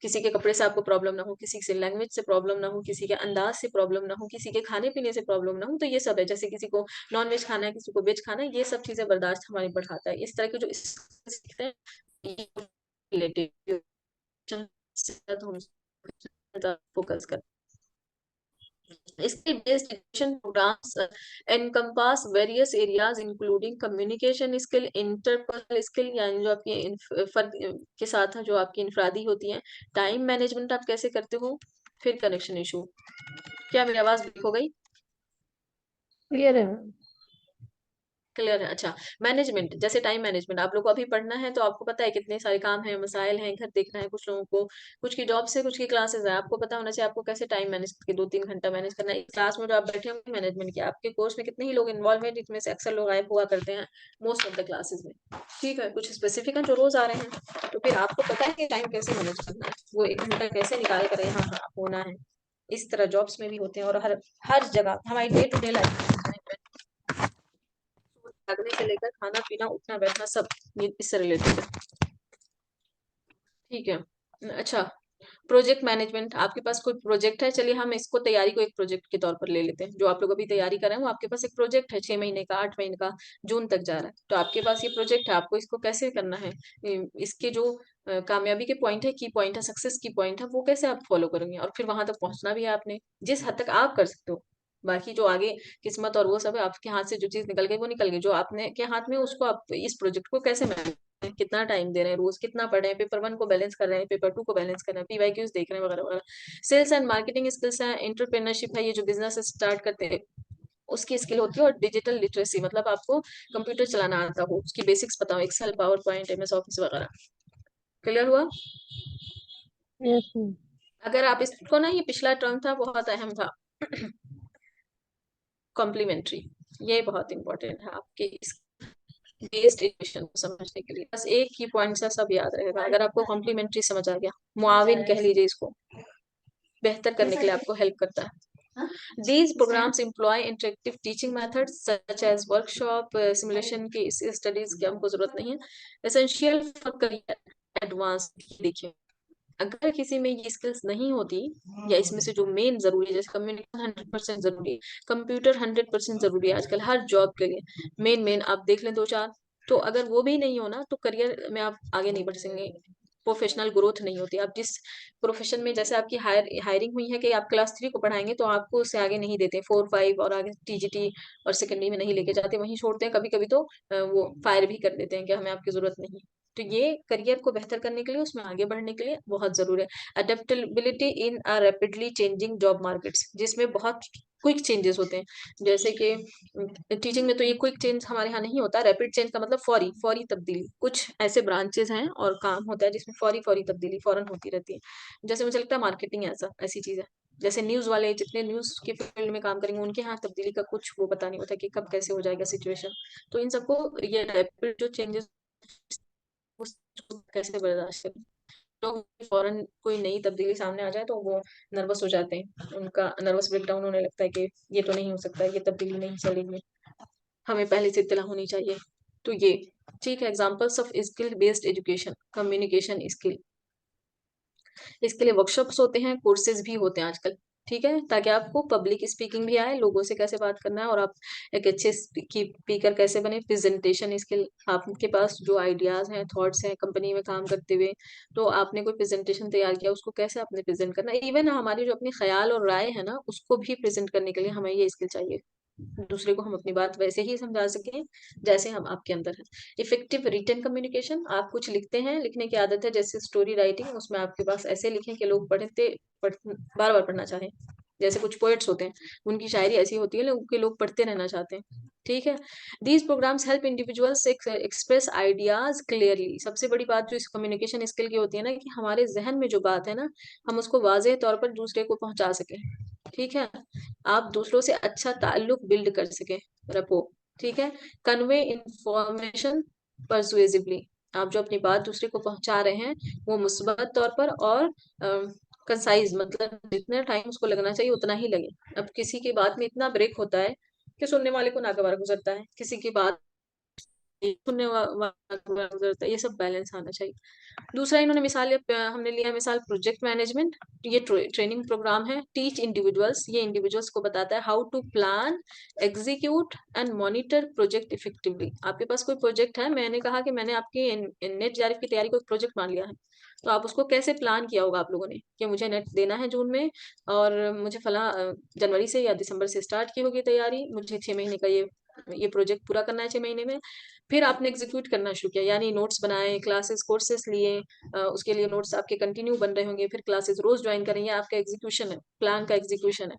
Speaker 1: किसी के कपड़े से आपको प्रॉब्लम ना हो, किसी से लैंग्वेज से प्रॉब्लम ना हो, किसी के अंदाज से प्रॉब्लम ना हो, किसी के खाने पीने से प्रॉब्लम ना हो, तो ये सब है। जैसे किसी को नॉन वेज खाना है, किसी को वेज खाना है, ये सब चीजें बर्दाश्त हमारी बढ़ाता है। इस तरह के जो सीखते हैं रिलेटेड हम फोकस कर skill based education programmes encompass various areas including communication skill, interpersonal skill यानी जो आपकी फर्द के साथ है, जो आपकी इनफरादी होती है, टाइम मैनेजमेंट आप कैसे करते हो, फिर कनेक्शन इशू। क्या मेरी आवाज ब्रेक हो गई?
Speaker 5: क्लियर है मैम।
Speaker 1: क्लियर है, अच्छा। मैनेजमेंट जैसे टाइम मैनेजमेंट आप लोग को अभी पढ़ना है, तो आपको पता है कितने सारे काम हैं, मसाइल हैं, घर देखना है कुछ लोगों को, कुछ की जॉब से, कुछ की क्लासेस है, आपको पता होना चाहिए आपको कैसे टाइम मैनेज करके 2 3 घंटा मैनेज करना है। इस क्लास में जो आप बैठे होंगे मैनेजमेंट किया, आपके कोर्स में कितने ही लोग इन्वॉल्व हैं, जिसमें से अक्सर लोग गायब हुआ करते हैं मोस्ट ऑफ द क्लासेस में। ठीक है, कुछ स्पेसिफिक है जो रोज आ रहे हैं, तो फिर आपको पता है कि टाइम कैसे मैनेज करना है, वो 1 घंटा कैसे निकाल कर यहाँ हाँ होना है। इस तरह जॉब्स में भी होते हैं, और हर हर जगह हमारी डे टू डे लाइफ लगने से लेकर खाना पीना उठना बैठना सब ये इससे रिलेटेड है। ठीक है, अच्छा। प्रोजेक्ट मैनेजमेंट, आपके पास कोई प्रोजेक्ट है, चलिए हम इसको तैयारी को एक प्रोजेक्ट के तौर पर ले लेते हैं। जो आप लोग अभी तैयारी कर रहे हैं वो आपके पास एक प्रोजेक्ट है, 6 महीने का, 8 महीने का, जून तक जा रहा है, तो आपके पास ये प्रोजेक्ट है, आपको इसको कैसे करना है, इसके जो कामयाबी के पॉइंट है, की पॉइंट है, सक्सेस की पॉइंट है, वो कैसे आप फॉलो करेंगे, और फिर वहां तक पहुंचना भी है आपने, जिस हद तक आप कर सकते हो। बाकी जो आगे किस्मत और वो सब है, आपके हाथ से जो चीज निकल गई वो निकल गई, जो आपने के हाथ में उसको आप इस प्रोजेक्ट को कैसे मैनेज, कितना टाइम दे रहे हैं, रोज कितना पढ़ रहे हैं, पेपर 1 को बैलेंस कर रहे हैं, पेपर 2 को बैलेंस कर रहे हैं, पीवाईक्यूज देख रहे हैं, वगैरह वगैरह। सेल्स एंड मार्केटिंग स्किल्स हैं, एंटरप्रेन्योरशिप है, ये जो बिजनेस स्टार्ट करते हैं उसकी स्किल होती है, और डिजिटल लिटरेसी मतलब आपको कंप्यूटर चलाना आता हो, उसकी बेसिक्स पता हो, Excel, PowerPoint, MS Office वगैरह। क्लियर हुआ?
Speaker 5: Yes ma'am.
Speaker 1: अगर आप इसको ना, ये पिछला टर्म था बहुत अहम था कॉम्प्लीमेंट्री, ये बहुत इंपॉर्टेंट है आपके बेस्ड इक्वेशन को समझने के लिए। बस एक ही पॉइंट सा सब याद रहेगा, अगर आपको कॉम्प्लीमेंट्री समझ आ गया, मुआविन कह लीजिए इसको, बेहतर करने के लिए आपको हेल्प करता है। These programs employ interactive teaching methods such as workshop, simulation की इस स्टडीज की हमको जरूरत नहीं है। Essential for career advance, देखिए अगर किसी में ये स्किल्स नहीं होती, या इसमें से जो मेन जरूरी है, जैसे कम्युनिकेशन 100% जरूरी है, कंप्यूटर 100% जरूरी है आजकल हर जॉब के लिए, मेन मेन आप देख लें 2 4, तो अगर वो भी नहीं हो ना तो करियर में आप आगे नहीं बढ़ सकेंगे, प्रोफेशनल ग्रोथ नहीं होती। आप जिस प्रोफेशन में, जैसे आपकी हायरिंग हुई है कि आप क्लास 3 को पढ़ाएंगे, तो आपको उससे आगे नहीं देते, 4 5 और आगे टीजीटी और सेकेंडरी में नहीं लेके जाते, वहीं छोड़ते हैं, कभी कभी तो वो फायर भी कर देते हैं कि हमें आपकी जरूरत नहीं। तो ये करियर को बेहतर करने के लिए, उसमें आगे बढ़ने के लिए बहुत जरूरी है। अडेप्टेबिलिटी इन अ रैपिडली चेंजिंग जॉब मार्केट्स, जिसमें बहुत क्विक चेंजेस होते हैं, जैसे कि टीचिंग में तो ये क्विक चेंज हमारे यहाँ नहीं होता, रैपिड चेंज का मतलब फौरी फौरी तब्दीली। कुछ ऐसे ब्रांचेस हैं और काम होता है जिसमें फौरी फौरी तब्दीली फौरन होती रहती है। जैसे मुझे लगता है मार्केटिंग ऐसा ऐसी चीज है, जैसे न्यूज वाले जितने न्यूज के फील्ड में काम करेंगे, उनके यहाँ तब्दीली का कुछ वो पता नहीं होता कि कब कैसे हो जाएगा सिचुएशन। तो इन सबको ये रैपिड जो चेंजेस उसको कैसे बर्दाश्त करें। लोग फौरन कोई नई तब्दीली सामने आ जाए तो वो नर्वस हो जाते हैं, उनका नर्वस ब्रेकडाउन होने लगता है कि ये तो नहीं हो सकता, ये तब्दीली नहीं चलेगी, हमें पहले से इत्तला होनी चाहिए। तो ये ठीक है, examples of skill based education, communication skill, इसके लिए वर्कशॉप्स होते हैं, कोर्सेज भी होते हैं आजकल। ठीक है, ताकि आपको पब्लिक स्पीकिंग भी आए, लोगों से कैसे बात करना है, और आप एक अच्छे स्पीकर कैसे बने, प्रेजेंटेशन स्किल, आपके पास जो आइडियाज हैं, थॉट्स हैं, कंपनी में काम करते हुए, तो आपने कोई प्रेजेंटेशन तैयार किया, उसको कैसे आपने प्रेजेंट करना है, इवन हमारी जो अपनी ख्याल और राय है ना, उसको भी प्रेजेंट करने के लिए हमें ये स्किल चाहिए। दूसरे को हम अपनी बात वैसे ही समझा सकें जैसे हम आपके अंदर है। इफेक्टिव रिटन कम्युनिकेशन, आप कुछ लिखते हैं, लिखने की आदत है जैसे स्टोरी राइटिंग, उसमें आपके पास ऐसे लिखें कि लोग बार बार पढ़ना चाहें। जैसे कुछ पोएट्स होते हैं, उनकी शायरी ऐसी होती है कि लोग पढ़ते रहना चाहते हैं। ठीक है। These programmes help individuals express ideas clearly. सबसे बड़ी बात जो इस कम्युनिकेशन स्किल की होती है ना, कि हमारे जहन में जो बात है ना, हम उसको वाज़ेह तौर पर दूसरे को पहुंचा सकें। ठीक है। आप दूसरों से अच्छा ताल्लुक बिल्ड कर सके, रपो। ठीक है। कन्वे इंफॉर्मेशन परसुएसिवली, आप जो अपनी बात दूसरे को पहुंचा रहे हैं वो मुस्बत तौर पर और कंसाइज, मतलब जितना टाइम उसको लगना चाहिए उतना ही लगे। अब किसी की बात में इतना ब्रेक होता है कि सुनने वाले को नागवार गुजरता है, किसी की बात सुनने वाला गुजरता है, ये सब बैलेंस आना चाहिए। दूसरा इन्होंने हमने लिया मिसाल प्रोजेक्ट मैनेजमेंट। ये ट्रेनिंग प्रोग्राम है, टीच इंडिविजुअल्स, ये इंडिविजुअल्स को बताता है how to plan, execute and monitor project effectively. आपके पास कोई प्रोजेक्ट है, मैंने कहा कि मैंने आपकी नेट जारिफ की तैयारी को एक प्रोजेक्ट मान लिया है, तो आप उसको कैसे प्लान किया होगा आप लोगों ने, कि मुझे नेट देना है जून में, और मुझे फला जनवरी से या दिसंबर से स्टार्ट की होगी तैयारी, मुझे 6 महीने का ये प्रोजेक्ट पूरा करना है 6 महीने में। फिर आपने एग्जीक्यूट करना शुरू किया, यानी नोट्स बनाए, क्लासेस कोर्सेस लिए, उसके लिए नोट्स आपके कंटिन्यू बन रहे होंगे, फिर क्लासेस रोज ज्वाइन करेंगे, आपका एग्जीक्यूशन है, प्लान का एग्जीक्यूशन है।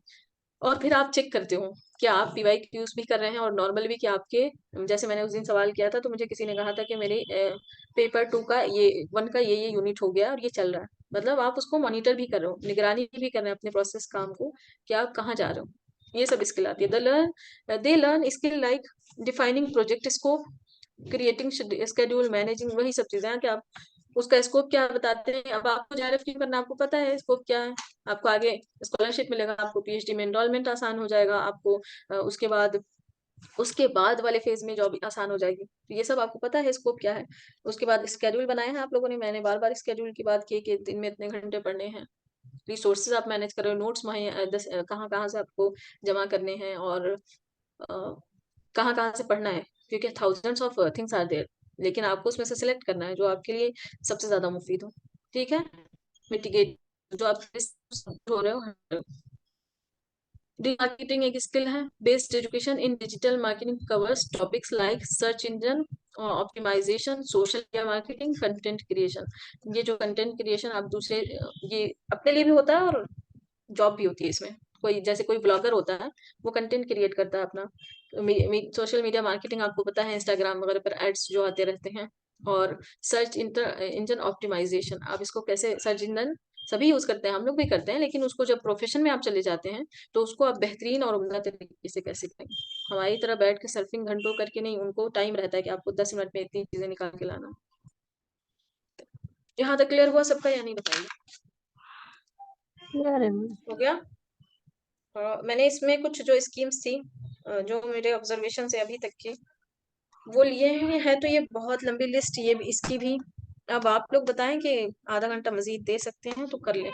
Speaker 1: और फिर आप चेक करते हो कि आप PYQs भी कर रहे हैं और नॉर्मल भी, कि आपके, जैसे मैंने उस दिन सवाल किया था तो मुझे किसी ने कहा था कि मेरे पेपर 2 का ये 1 का ये यूनिट हो गया और ये चल रहा है, मतलब आप उसको मॉनिटर भी कर रहे हो, निगरानी भी कर रहे हैं अपने प्रोसेस काम को, कि आप कहाँ जा रहे हो। ये सब स्किल आती है। They learn skill like defining project scope, creating schedule, managing, वही सब चीजें हैं कि आप उसका स्कोप क्या बताते हैं। अब आपको JRF क्यों करना, आपको पता है स्कोप क्या है, आपको आगे स्कॉलरशिप मिलेगा, आपको PhD में एनरोलमेंट आसान हो जाएगा, आपको उसके बाद वाले फेज में जॉब आसान हो जाएगी, तो ये सब आपको पता है स्कोप क्या है। उसके बाद स्केड्यूल बनाए हैं आप लोगों ने, मैंने बार बार स्केड्यूल की बात की कि दिन में इतने घंटे पढ़ने हैं, रिसोर्सेज आप मैनेज कर रहे हो, नोट्स कहाँ कहाँ से आपको जमा करने हैं, और कहाँ कहाँ से पढ़ना है, क्योंकि thousands of things are there, लेकिन आपको उसमें से सिलेक्ट करना है जो आपके लिए सबसे ज्यादा मुफीद हो। ठीक है। मिटिगेट, जो आप हो रहे हो। मार्केटिंग एक स्किल है, based education in digital marketing covers topics like search engine optimisation, social media marketing, content creation. ये जो कंटेंट क्रिएशन आप दूसरे, ये अपने लिए भी होता है और जॉब भी होती है इसमें। कोई जैसे कोई ब्लॉगर होता है, वो कंटेंट क्रिएट करता है अपना। सोशल मीडिया मार्केटिंग आपको पता है, इंस्टाग्राम वगैरह पर एड्स जो आते रहते हैं। और सर्च इंजन ऑप्टिमाइजेशन, आप इसको कैसे, सर्च इंजन सभी यूज करते हैं, हम लोग भी करते हैं, लेकिन उसको जब प्रोफेशन में आप चले जाते हैं तो उसको आप बेहतरीन और उम्दा तरीके से कैसे करेंगे। हमारी तरह बैठ के सर्फिंग घंटों करके नहीं, उनको टाइम रहता है कि आपको 10 मिनट में इतनी चीजें निकाल के लाना। यहाँ तक क्लियर हुआ सबका या नहीं, बताइए।
Speaker 5: क्लियर है मैम।
Speaker 1: हो गया। मैंने इसमें कुछ जो स्कीम्स थी, जो मेरे ऑब्जर्वेशन से अभी तक की, वो लिए हैं, तो ये बहुत लंबी लिस्ट, ये भी, इसकी भी। अब आप लोग बताएं कि आधा घंटा मजीद दे सकते हैं तो कर लें,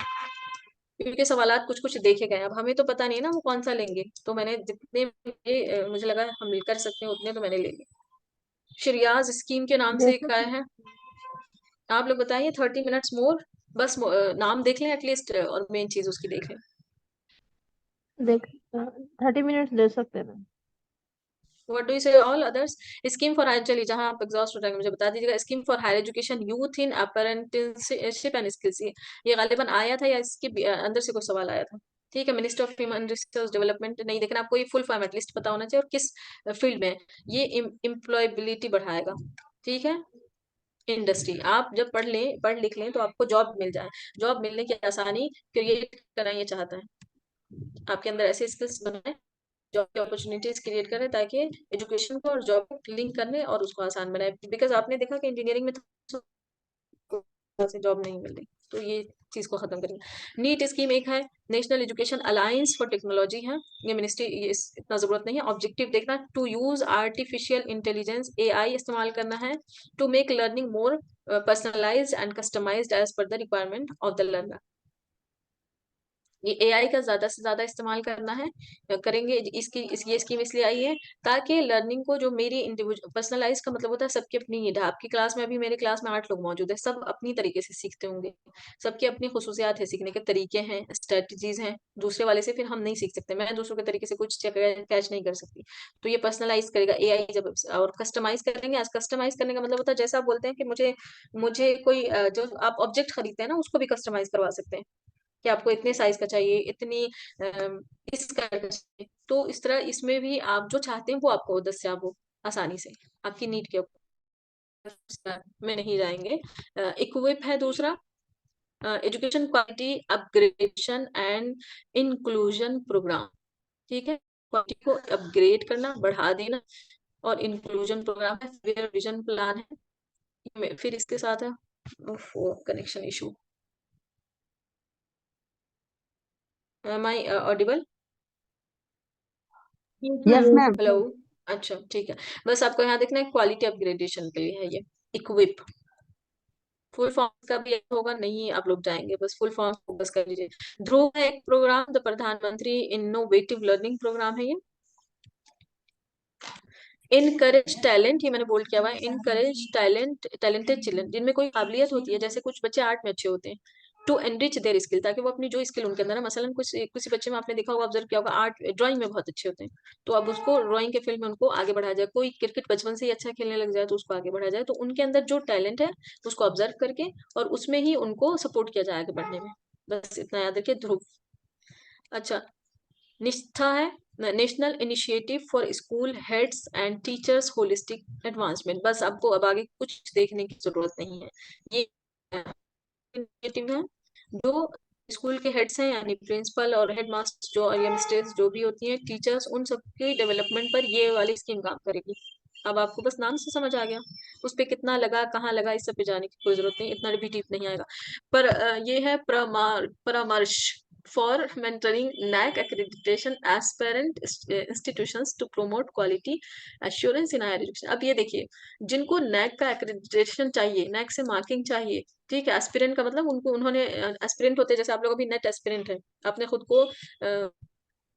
Speaker 1: क्योंकि सवालात कुछ कुछ देखे गए, अब हमें तो पता नहीं ना वो कौन सा लेंगे, तो मैंने जितने मुझे लगा हम कर सकते हैं उतने तो मैंने ले लिए। शिरियाज स्कीम के नाम से
Speaker 5: देख
Speaker 1: एक आया है, आप लोग बताइए। 30 मिनट्स मोर, बस नाम देख लें एटलीस्ट, और मेन चीज उसकी देख लें।
Speaker 5: देख 30 मिनट्स दे सकते हैं ma'am.
Speaker 1: What do you say all others. Scheme for higher, चलिए जहां आप एग्जॉस्ट हो जाएंगे मुझे बता दीजिएगा। Scheme for higher education youth in apprenticeship and skills, ये गालिबन आया था या इसके अंदर से कोई सवाल आया था। ठीक है। Minister of human resource development, नहीं देखना आपको, ये फुल फॉर्म एटलीस्ट पता होना चाहिए और किस फील्ड में। ये एम्प्लॉयबिलिटी बढ़ाएगा। ठीक है। इंडस्ट्री, आप जब पढ़ लिख लें तो आपको जॉब मिल जाए, जॉब मिलने की आसानी क्रिएट करना ये चाहता है, आपके अंदर ऐसे स्किल्स बनाए, जॉब की अपॉर्चुनिटीज क्रिएट करें, ताकि एजुकेशन को और जॉब को लिंक करने और उसको आसान बनाए। बिकॉज आपने देखा कि इंजीनियरिंग में से जॉब नहीं मिल रही, तो ये चीज को खत्म करेंगे। नीट स्कीम एक है, national education alliance for technology है, ये मिनिस्ट्री, इतना जरूरत नहीं है। ऑब्जेक्टिव देखना, to use artificial intelligence AI इस्तेमाल करना है, to make learning more personalised and customised as per the requirement of the learner. ये एआई का ज्यादा से ज्यादा इस्तेमाल करना है, करेंगे। इसकी ये स्कीम इसलिए आई है ताकि लर्निंग को, जो मेरी इंडिविजुअल पर्सनलाइज का मतलब होता है सबकी अपनी नीड है। आपकी क्लास में, अभी मेरे क्लास में 8 लोग मौजूद है, सब अपनी तरीके से सीखते होंगे, सबकी अपनी खुसूसियात है, सीखने के तरीके हैं, स्ट्रेटजीज हैं। दूसरे वाले से फिर हम नहीं सीख सकते, मैं दूसरों के तरीके से कुछ कैच नहीं कर सकती। तो ये पर्सनलाइज करेगा एआई जब, और कस्टमाइज करेंगे। आज कस्टमाइज करने का मतलब होता है, जैसा आप बोलते हैं कि मुझे कोई जो आप ऑब्जेक्ट खरीदते हैं ना, उसको भी कस्टमाइज करवा सकते हैं कि आपको इतने साइज का चाहिए, इतनी इस कलर का चाहिए। तो इस तरह इसमें भी आप जो चाहते हैं वो आपको दस्याब हो आसानी से, आपकी नीड के ऊपर में नहीं जाएंगे। इक्विप है दूसरा, education quality upgradation and inclusion programme. ठीक है, क्वालिटी को अपग्रेड करना, बढ़ा देना, और इंक्लूजन प्रोग्राम है, विजन प्लान है। फिर इसके साथ है connection issue. Am I audible?
Speaker 2: Yes ma'am.
Speaker 1: Hello. अच्छा ठीक है, बस आपको यहाँ देखना है क्वालिटी अपग्रेडेशन के लिए है ये इक्विप। फुल फॉर्म का भी होगा नहीं, आप लोग जाएंगे, बस फुल फॉर्म फोकस कर लीजिए। ध्रुव है एक प्रोग्राम, द प्रधानमंत्री इनोवेटिव लर्निंग प्रोग्राम है ये। इनकरेज टैलेंट, ये मैंने बोल्ड किया हुआ है, इनकरेज टैलेंटेड चिल्ड्रन, जिनमें कोई काबिलियत होती है, जैसे कुछ बच्चे आर्ट में अच्छे होते हैं, टू एनरिच देयर स्किल, ताकि वो अपनी जो स्किल उनके अंदर है, मसलन कुछ किसी बच्चे में आपने देखा होगा, ऑब्जर्व किया होगा, आर्ट ड्राइंग में बहुत अच्छे होते हैं, तो अब उसको ड्राइंग के फील्ड में उनको आगे बढ़ाया जाए। कोई क्रिकेट बचपन से ही अच्छा खेलने लग जाए तो उसको आगे बढ़ाया जाए। तो उनके अंदर जो टैलेंट है उसको ऑब्जर्व करके और उसमें ही उनको सपोर्ट किया जाए आगे बढ़ने में। बस इतना याद रखिए। ध्रुव। अच्छा, निष्ठा है, national initiative for school heads and teachers holistic advancement. बस आपको अब आगे कुछ देखने की जरूरत नहीं है। ये इनिशिएटिव है जो स्कूल के हेड्स हैं, यानी प्रिंसिपल और हेडमास्टर, जो या मिस्ट्रेस जो भी होती हैं, टीचर्स, उन सबके डेवलपमेंट पर ये वाली स्कीम काम करेगी। अब आपको बस नाम से समझ आ गया, उस पे कितना लगा, कहाँ लगा, इस सब पे जाने की कोई जरूरत नहीं, इतना भी डीप नहीं आएगा। पर ये है परामर्श for mentoring NAAC accreditation aspirant institutions to promote quality assurance in higher education। अब ये देखिए, जिनको NAAC का accreditation चाहिए, NAAC से मार्किंग चाहिए, ठीक है, एस्पिरेंट का मतलब उन्होंने एस्पिरेंट होते हैं, जैसे आप लोग अभी नेट एस्पिरेंट है, आपने खुद को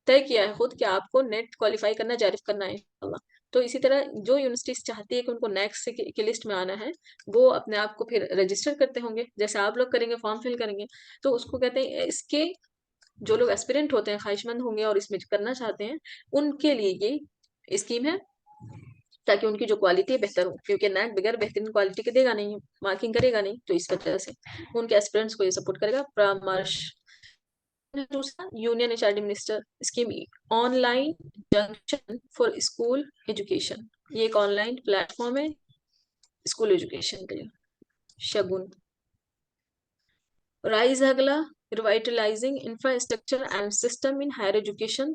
Speaker 1: तय किया है खुद कि आपको नेट क्वालिफाई करना, जारी करना है इंशाल्लाह। तो इसी तरह जो यूनिवर्सिटीज चाहती है कि उनको नेक्स्ट से की लिस्ट में आना है, वो अपने आप को फिर रजिस्टर करते होंगे, जैसे आप लोग करेंगे, फॉर्म फिल करेंगे, तो उसको कहते हैं इसके, जो लोग एस्पिरेंट होते हैं, ख्वाहिशमंद होंगे और इसमें करना चाहते हैं, उनके लिए ये स्कीम है, ताकि उनकी जो क्वालिटी है बेहतर हो, क्योंकि नेट बगैर बेहतरीन क्वालिटी के देगा नहीं, मार्किंग करेगा नहीं, तो इस वजह से उनके एस्पिरेंट्स को ये सपोर्ट करेगा। परामर्श। दूसरा, union HRD minister scheme, online junction for school education. ये एक ऑनलाइन प्लेटफॉर्म है स्कूल एजुकेशन के लिए। शगुन। राइज अगला, revitalising infrastructure and system in higher education.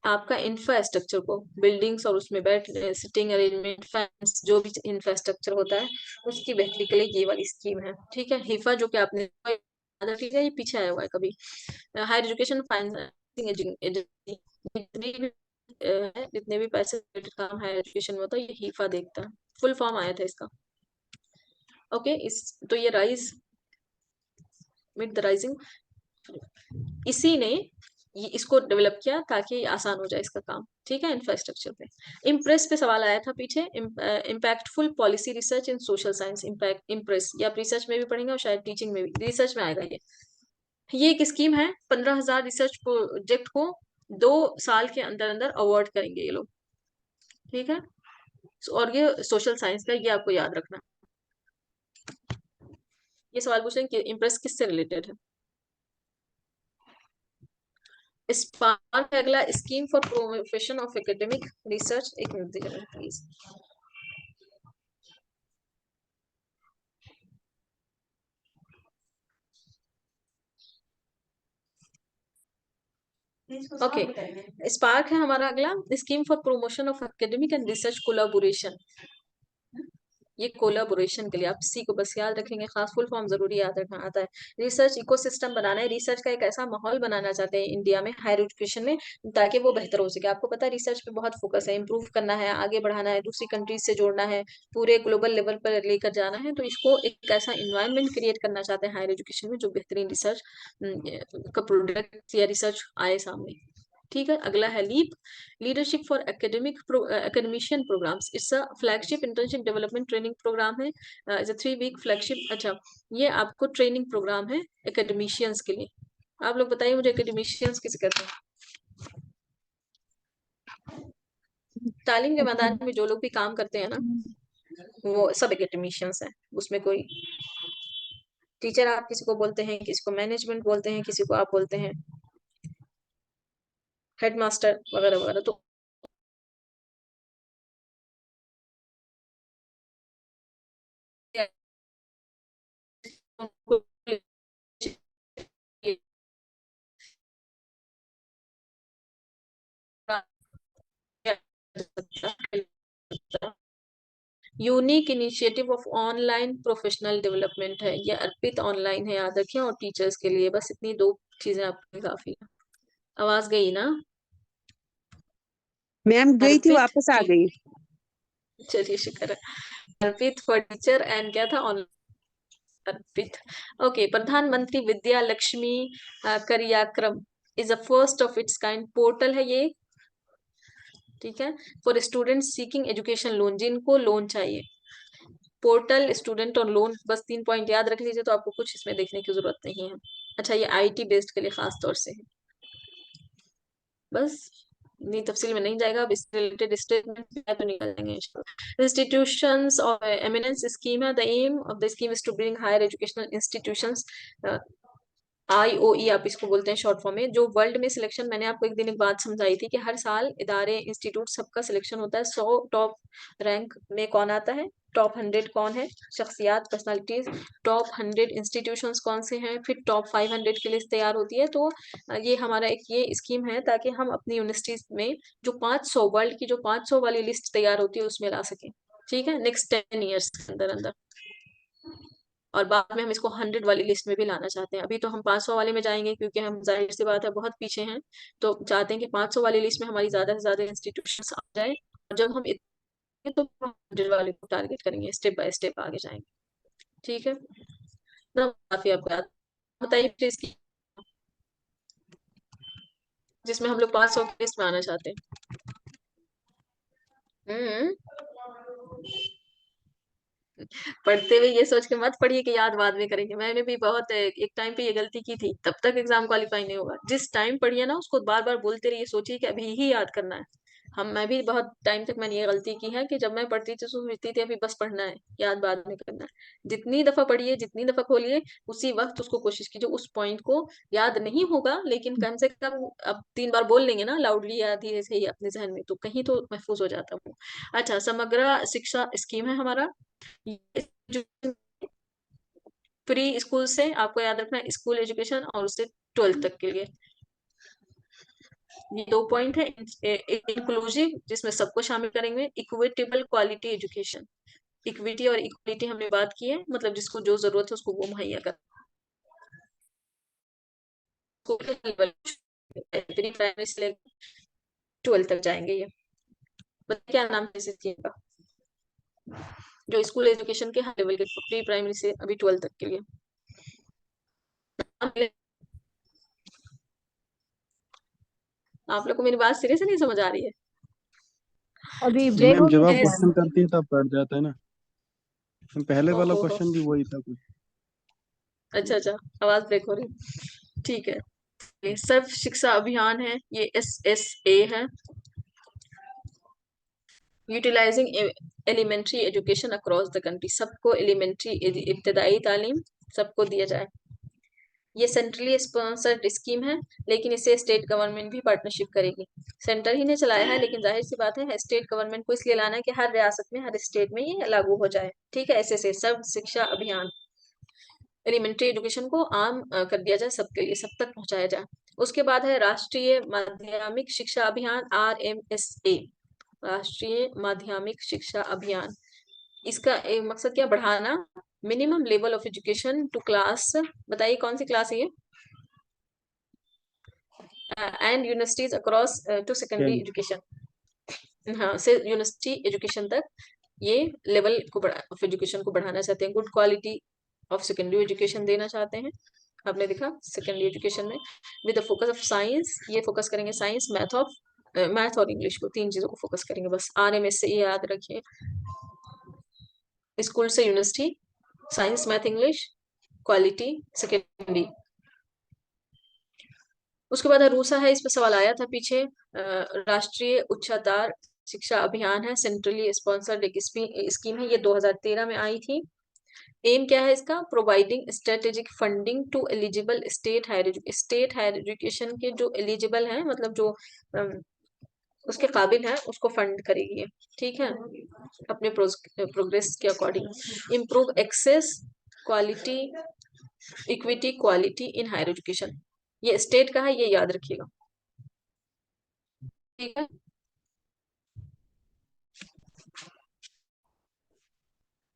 Speaker 1: आपका इंफ्रास्ट्रक्चर को, बिल्डिंग्स और उसमें बैठ सिटिंग अरेंजमेंट, फैंस, जो भी इंफ्रास्ट्रक्चर होता है उसकी बेहतरी के लिए ये वाली स्कीम है। ठीक है, हिफा जो कि आपने ठीक है, ये पीछे आया हुआ है कभी। हायर एजुकेशन फाइनेंसिंग एजेंसी, जितने भी पैसे related काम हायर एजुकेशन में होता है, ये हिफा देखता है। फुल फॉर्म आया था इसका। ओके, तो ये राइज मिड द राइजिंग, इसी ने इसको डेवलप किया ताकि आसान हो जाए इसका काम। ठीक है, इंफ्रास्ट्रक्चर पे। इम्प्रेस पे सवाल आया था पीछे, इम्पैक्टफुल पॉलिसी रिसर्च इन सोशल साइंस। इम्पैक्ट इम्प्रेस, या आप रिसर्च में भी पढ़ेंगे और शायद टीचिंग में भी, रिसर्च में आएगा ये एक स्कीम है, 15,000 रिसर्च प्रोजेक्ट को 2 साल के अंदर अंदर अवार्ड करेंगे ये लोग। ठीक है, और ये सोशल साइंस का, ये आपको याद रखना। ये सवाल पूछ रहे हैं कि इम्प्रेस किससे रिलेटेड है। स्पार्क अगला, scheme for promotion of academic research. एक मिनट दीजिए प्लीज। ओके, स्पार्क है हमारा अगला, scheme for promotion of academic and research collaboration. ये कोलाबोरेशन के लिए, आप सी को बस याद रखेंगे, खास फुल फॉर्म जरूरी याद रखना आता है। रिसर्च इकोसिस्टम बनाना है, रिसर्च का एक ऐसा माहौल बनाना चाहते हैं इंडिया में हायर एजुकेशन में, ताकि वो बेहतर हो सके। आपको पता है रिसर्च पे बहुत फोकस है, इंप्रूव करना है, आगे बढ़ाना है, दूसरी कंट्रीज से जोड़ना है, पूरे ग्लोबल लेवल पर लेकर जाना है। तो इसको एक ऐसा इन्वायरमेंट क्रिएट करना चाहते हैं हायर एजुकेशन में जो बेहतरीन रिसर्च का प्रोडक्ट या रिसर्च आए सामने। ठीक है, अगला है LEAP, leadership for academician programmes. It's a flagship internship development training programme है, इट्स अ 3 वीक फ्लैगशिप। अच्छा, ये आपको ट्रेनिंग प्रोग्राम है एकेडमिशियंस के लिए। आप लोग बताइए मुझे एकेडमिशियंस किसे कहते हैं? तालीम के मैदान में जो लोग भी काम करते हैं ना, वो सब एकेडमिशियंस हैं। उसमें कोई टीचर आप किसी को बोलते हैं, किसी को मैनेजमेंट बोलते हैं, किसी को आप बोलते हैं हेडमास्टर वगैरह वगैरह। तो unique initiative of online professional development है, ये अर्पित ऑनलाइन है, याद रखें, और टीचर्स के लिए। बस इतनी 2 चीजें आपके काफी है। आवाज गई ना?
Speaker 2: मैम गई थी,
Speaker 1: अर्पित,
Speaker 2: वापस आ गई।
Speaker 1: चलिए शुक्र है। अर्पित फॉर टीचर एंड क्या था? ऑनलाइन अर्पित। ओके, प्रधानमंत्री विद्या लक्ष्मी कार्यक्रम is a first of its kind portal है ये। ठीक है, for student seeking education loan, जिनको लोन चाहिए। पोर्टल, स्टूडेंट और लोन, बस 3 पॉइंट याद रख लीजिए, तो आपको कुछ इसमें देखने की जरूरत नहीं है। अच्छा, ये आईटी बेस्ड के लिए खास तौर से है। बस नहीं, तफसील में नहीं जाएगा। अब इससे रिलेटेड स्टेटमेंट तो निकल जाएंगे इंशाल्लाह। इंस्टीट्यूशंस ऑफ एमिनेंस स्कीम है, the aim of the scheme is to bring higher educational institutions, IOE आप इसको बोलते हैं शॉर्ट फॉर्म में। जो वर्ल्ड में सिलेक्शन, मैंने आपको एक दिन एक बात समझाई थी कि हर साल इदारे, इंस्टीट्यूट, सबका सिलेक्शन होता है। 100 टॉप रैंक में कौन आता है, टॉप 100 कौन है, शख्सियात, पर्सनालिटीज, टॉप 100 इंस्टीट्यूशंस कौन से हैं, फिर टॉप 500 की लिस्ट तैयार होती है। तो ये हमारा एक ये स्कीम है ताकि हम अपनी यूनिवर्सिटीज में जो 500 वर्ल्ड की जो 500 वाली लिस्ट तैयार होती है उसमें ला सकें। ठीक है, नेक्स्ट 10 ईयर्स के अंदर अंदर। और बाद में हम इसको 100 वाली लिस्ट में भी लाना चाहते हैं। अभी तो हम 500 वाले में जाएंगे क्योंकि हम जाहिर सी बात है बहुत पीछे हैं। तो चाहते हैं कि 500 वाली लिस्ट में हमारी ज्यादा से ज्यादा इंस्टीट्यूशंस आ जाए, और जब हम इतने तो हम 100 वाले को टारगेट करेंगे, स्टेप बाय स्टेप आगे जाएंगे। ठीक है ना? काफी आपको याद। बताइए प्लीज की जिसमें हम लोग 500 की लिस्ट में आना चाहते हैं। पढ़ते हुए ये सोच के मत पढ़िए कि याद बाद में करेंगे। मैंने भी बहुत एक टाइम पे ये गलती की थी, तब तक एग्जाम क्वालिफाई नहीं होगा। जिस टाइम पढ़िए ना उसको बार बार बोलते रहिए, सोचिए कि अभी ही याद करना है। मैं भी बहुत टाइम तक मैंने ये गलती की है कि जब मैं पढ़ती थी तो सोचती थी अभी बस पढ़ना है, याद बाद में करना है। जितनी दफा पढ़िए, जितनी दफा खोलिए, उसी वक्त उसको कोशिश कीजिए। उस पॉइंट को याद नहीं होगा लेकिन कम से कम अब 3 बार बोल लेंगे ना लाउडली या धीरे से ही अपने जहन में, तो कहीं तो महफूज हो जाता वो। अच्छा, समग्र शिक्षा स्कीम है हमारा। प्री स्कूल से आपको याद रखना है स्कूल एजुकेशन, और उससे 12th तक के लिए। ये 2 पॉइंट है। इंक्लूसिव, जिसमें सबको शामिल करेंगे। इक्विटेबल क्वालिटी एजुकेशन, इक्विटी और इक्वलिटी हमने बात की है, मतलब जिसको जो जरूरत है उसको वो मुहैया कर। प्राइमरी से लेकर 12th तक जाएंगे ये। बताइए क्या नाम है इस स्कीम का, जो स्कूल एजुकेशन के हर लेवल के, प्री प्राइमरी से अभी 12th तक के लिए। आप लोग को मेरी बात सिरे से नहीं समझ आ रही है?
Speaker 5: अभी ब्रेक
Speaker 3: मैम
Speaker 5: हो
Speaker 3: जब
Speaker 5: गया
Speaker 3: आप
Speaker 5: था क्या?
Speaker 3: क्वेश्चन करती है तब कट जाता है ना। पहले वाला
Speaker 1: ओहो हो,
Speaker 3: क्वेश्चन भी वही था कुछ।
Speaker 1: अच्छा अच्छा, आवाज ब्रेक हो रही। ठीक है, ये सर्व शिक्षा अभियान है, ये SSA है। Utilising elementary education across the country, सबको एलिमेंट्री इब्तदाई तालीम सबको दिया जाए। ये सेंट्रली स्पॉन्सर्ड स्कीम है, लेकिन इसे स्टेट गवर्नमेंट भी पार्टनरशिप करेगी। सेंटर ही ने चलाया है, लेकिन जाहिर सी बात है स्टेट गवर्नमेंट को इसलिए लाना है कि हर रियासत में, हर स्टेट में ये लागू हो जाए। ठीक है, ऐसे सर्व शिक्षा अभियान, एलिमेंट्री एजुकेशन को आम कर दिया जाए, सबके लिए, सब तक पहुंचाया जाए। उसके बाद है राष्ट्रीय माध्यमिक शिक्षा अभियान, RMSA, राष्ट्रीय माध्यमिक शिक्षा अभियान। इसका मकसद क्या, बढ़ाना minimum level of education to class, बताइए कौन सी क्लास है ये, and universities across to secondary
Speaker 3: 10।
Speaker 1: Education, हाँ से यूनिवर्सिटी एजुकेशन तक ये लेवल को ऑफ एजुकेशन को बढ़ाना चाहते हैं, good quality of secondary education देना चाहते हैं। आपने देखा सेकेंडरी एजुकेशन में with the focus of science, ये फोकस करेंगे साइंस, मैथ और इंग्लिश को, तीन चीजों को फोकस करेंगे बस। RMS से ये याद रखिए, स्कूल से university, science math English, quality secondary. उसके बाद रूसा है, इस पर सवाल आया था पीछे, राष्ट्रीय उच्चतर शिक्षा अभियान है, सेंट्रली स्पॉन्सर्ड एक स्कीम है, ये 2013 में आई थी। एम क्या है इसका, providing strategic funding to eligible state higher education के जो एलिजिबल हैं, मतलब जो उसके काबिल है उसको फंड करेगी, ठीक है, अपने प्रोग्रेस के according. Improve access, quality, equity quality in higher education, ये स्टेट का है, ये याद रखिएगा, ठीक है।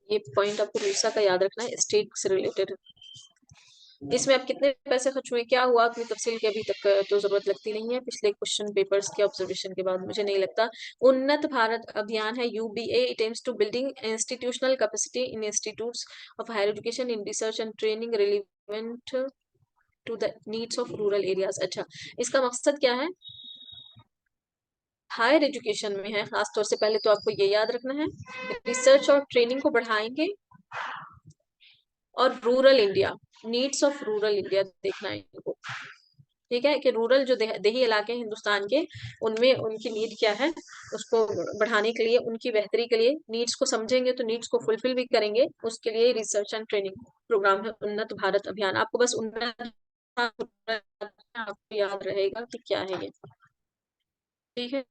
Speaker 1: ये पॉइंट आपको रूसा का याद रखना है, स्टेट से रिलेटेड। इसमें अब कितने पैसे खर्च हुए, क्या हुआ, अपनी तफसील की अभी तक तो जरूरत लगती नहीं है, पिछले क्वेश्चन पेपर्स के ऑब्जर्वेशन के बाद मुझे नहीं लगता। उन्नत भारत अभियान है, UBA, it aims to building institutional capacity in institutes of higher education in research and training relevant to the needs of rural areas. अच्छा, इसका मकसद क्या है, हायर एजुकेशन में है खासतौर से, पहले तो आपको ये याद रखना है, रिसर्च और ट्रेनिंग को बढ़ाएंगे, और rural India, needs of rural India देखना है इनको, ठीक है, कि रूरल जो देही इलाके हिंदुस्तान के, उनमें उनकी नीड क्या है, उसको बढ़ाने के लिए, उनकी बेहतरी के लिए नीड्स को समझेंगे तो नीड्स को फुलफिल भी करेंगे, उसके लिए रिसर्च एंड ट्रेनिंग प्रोग्राम है उन्नत भारत अभियान। आपको बस उन्नत आपको याद रहेगा कि क्या है ये, ठीक है।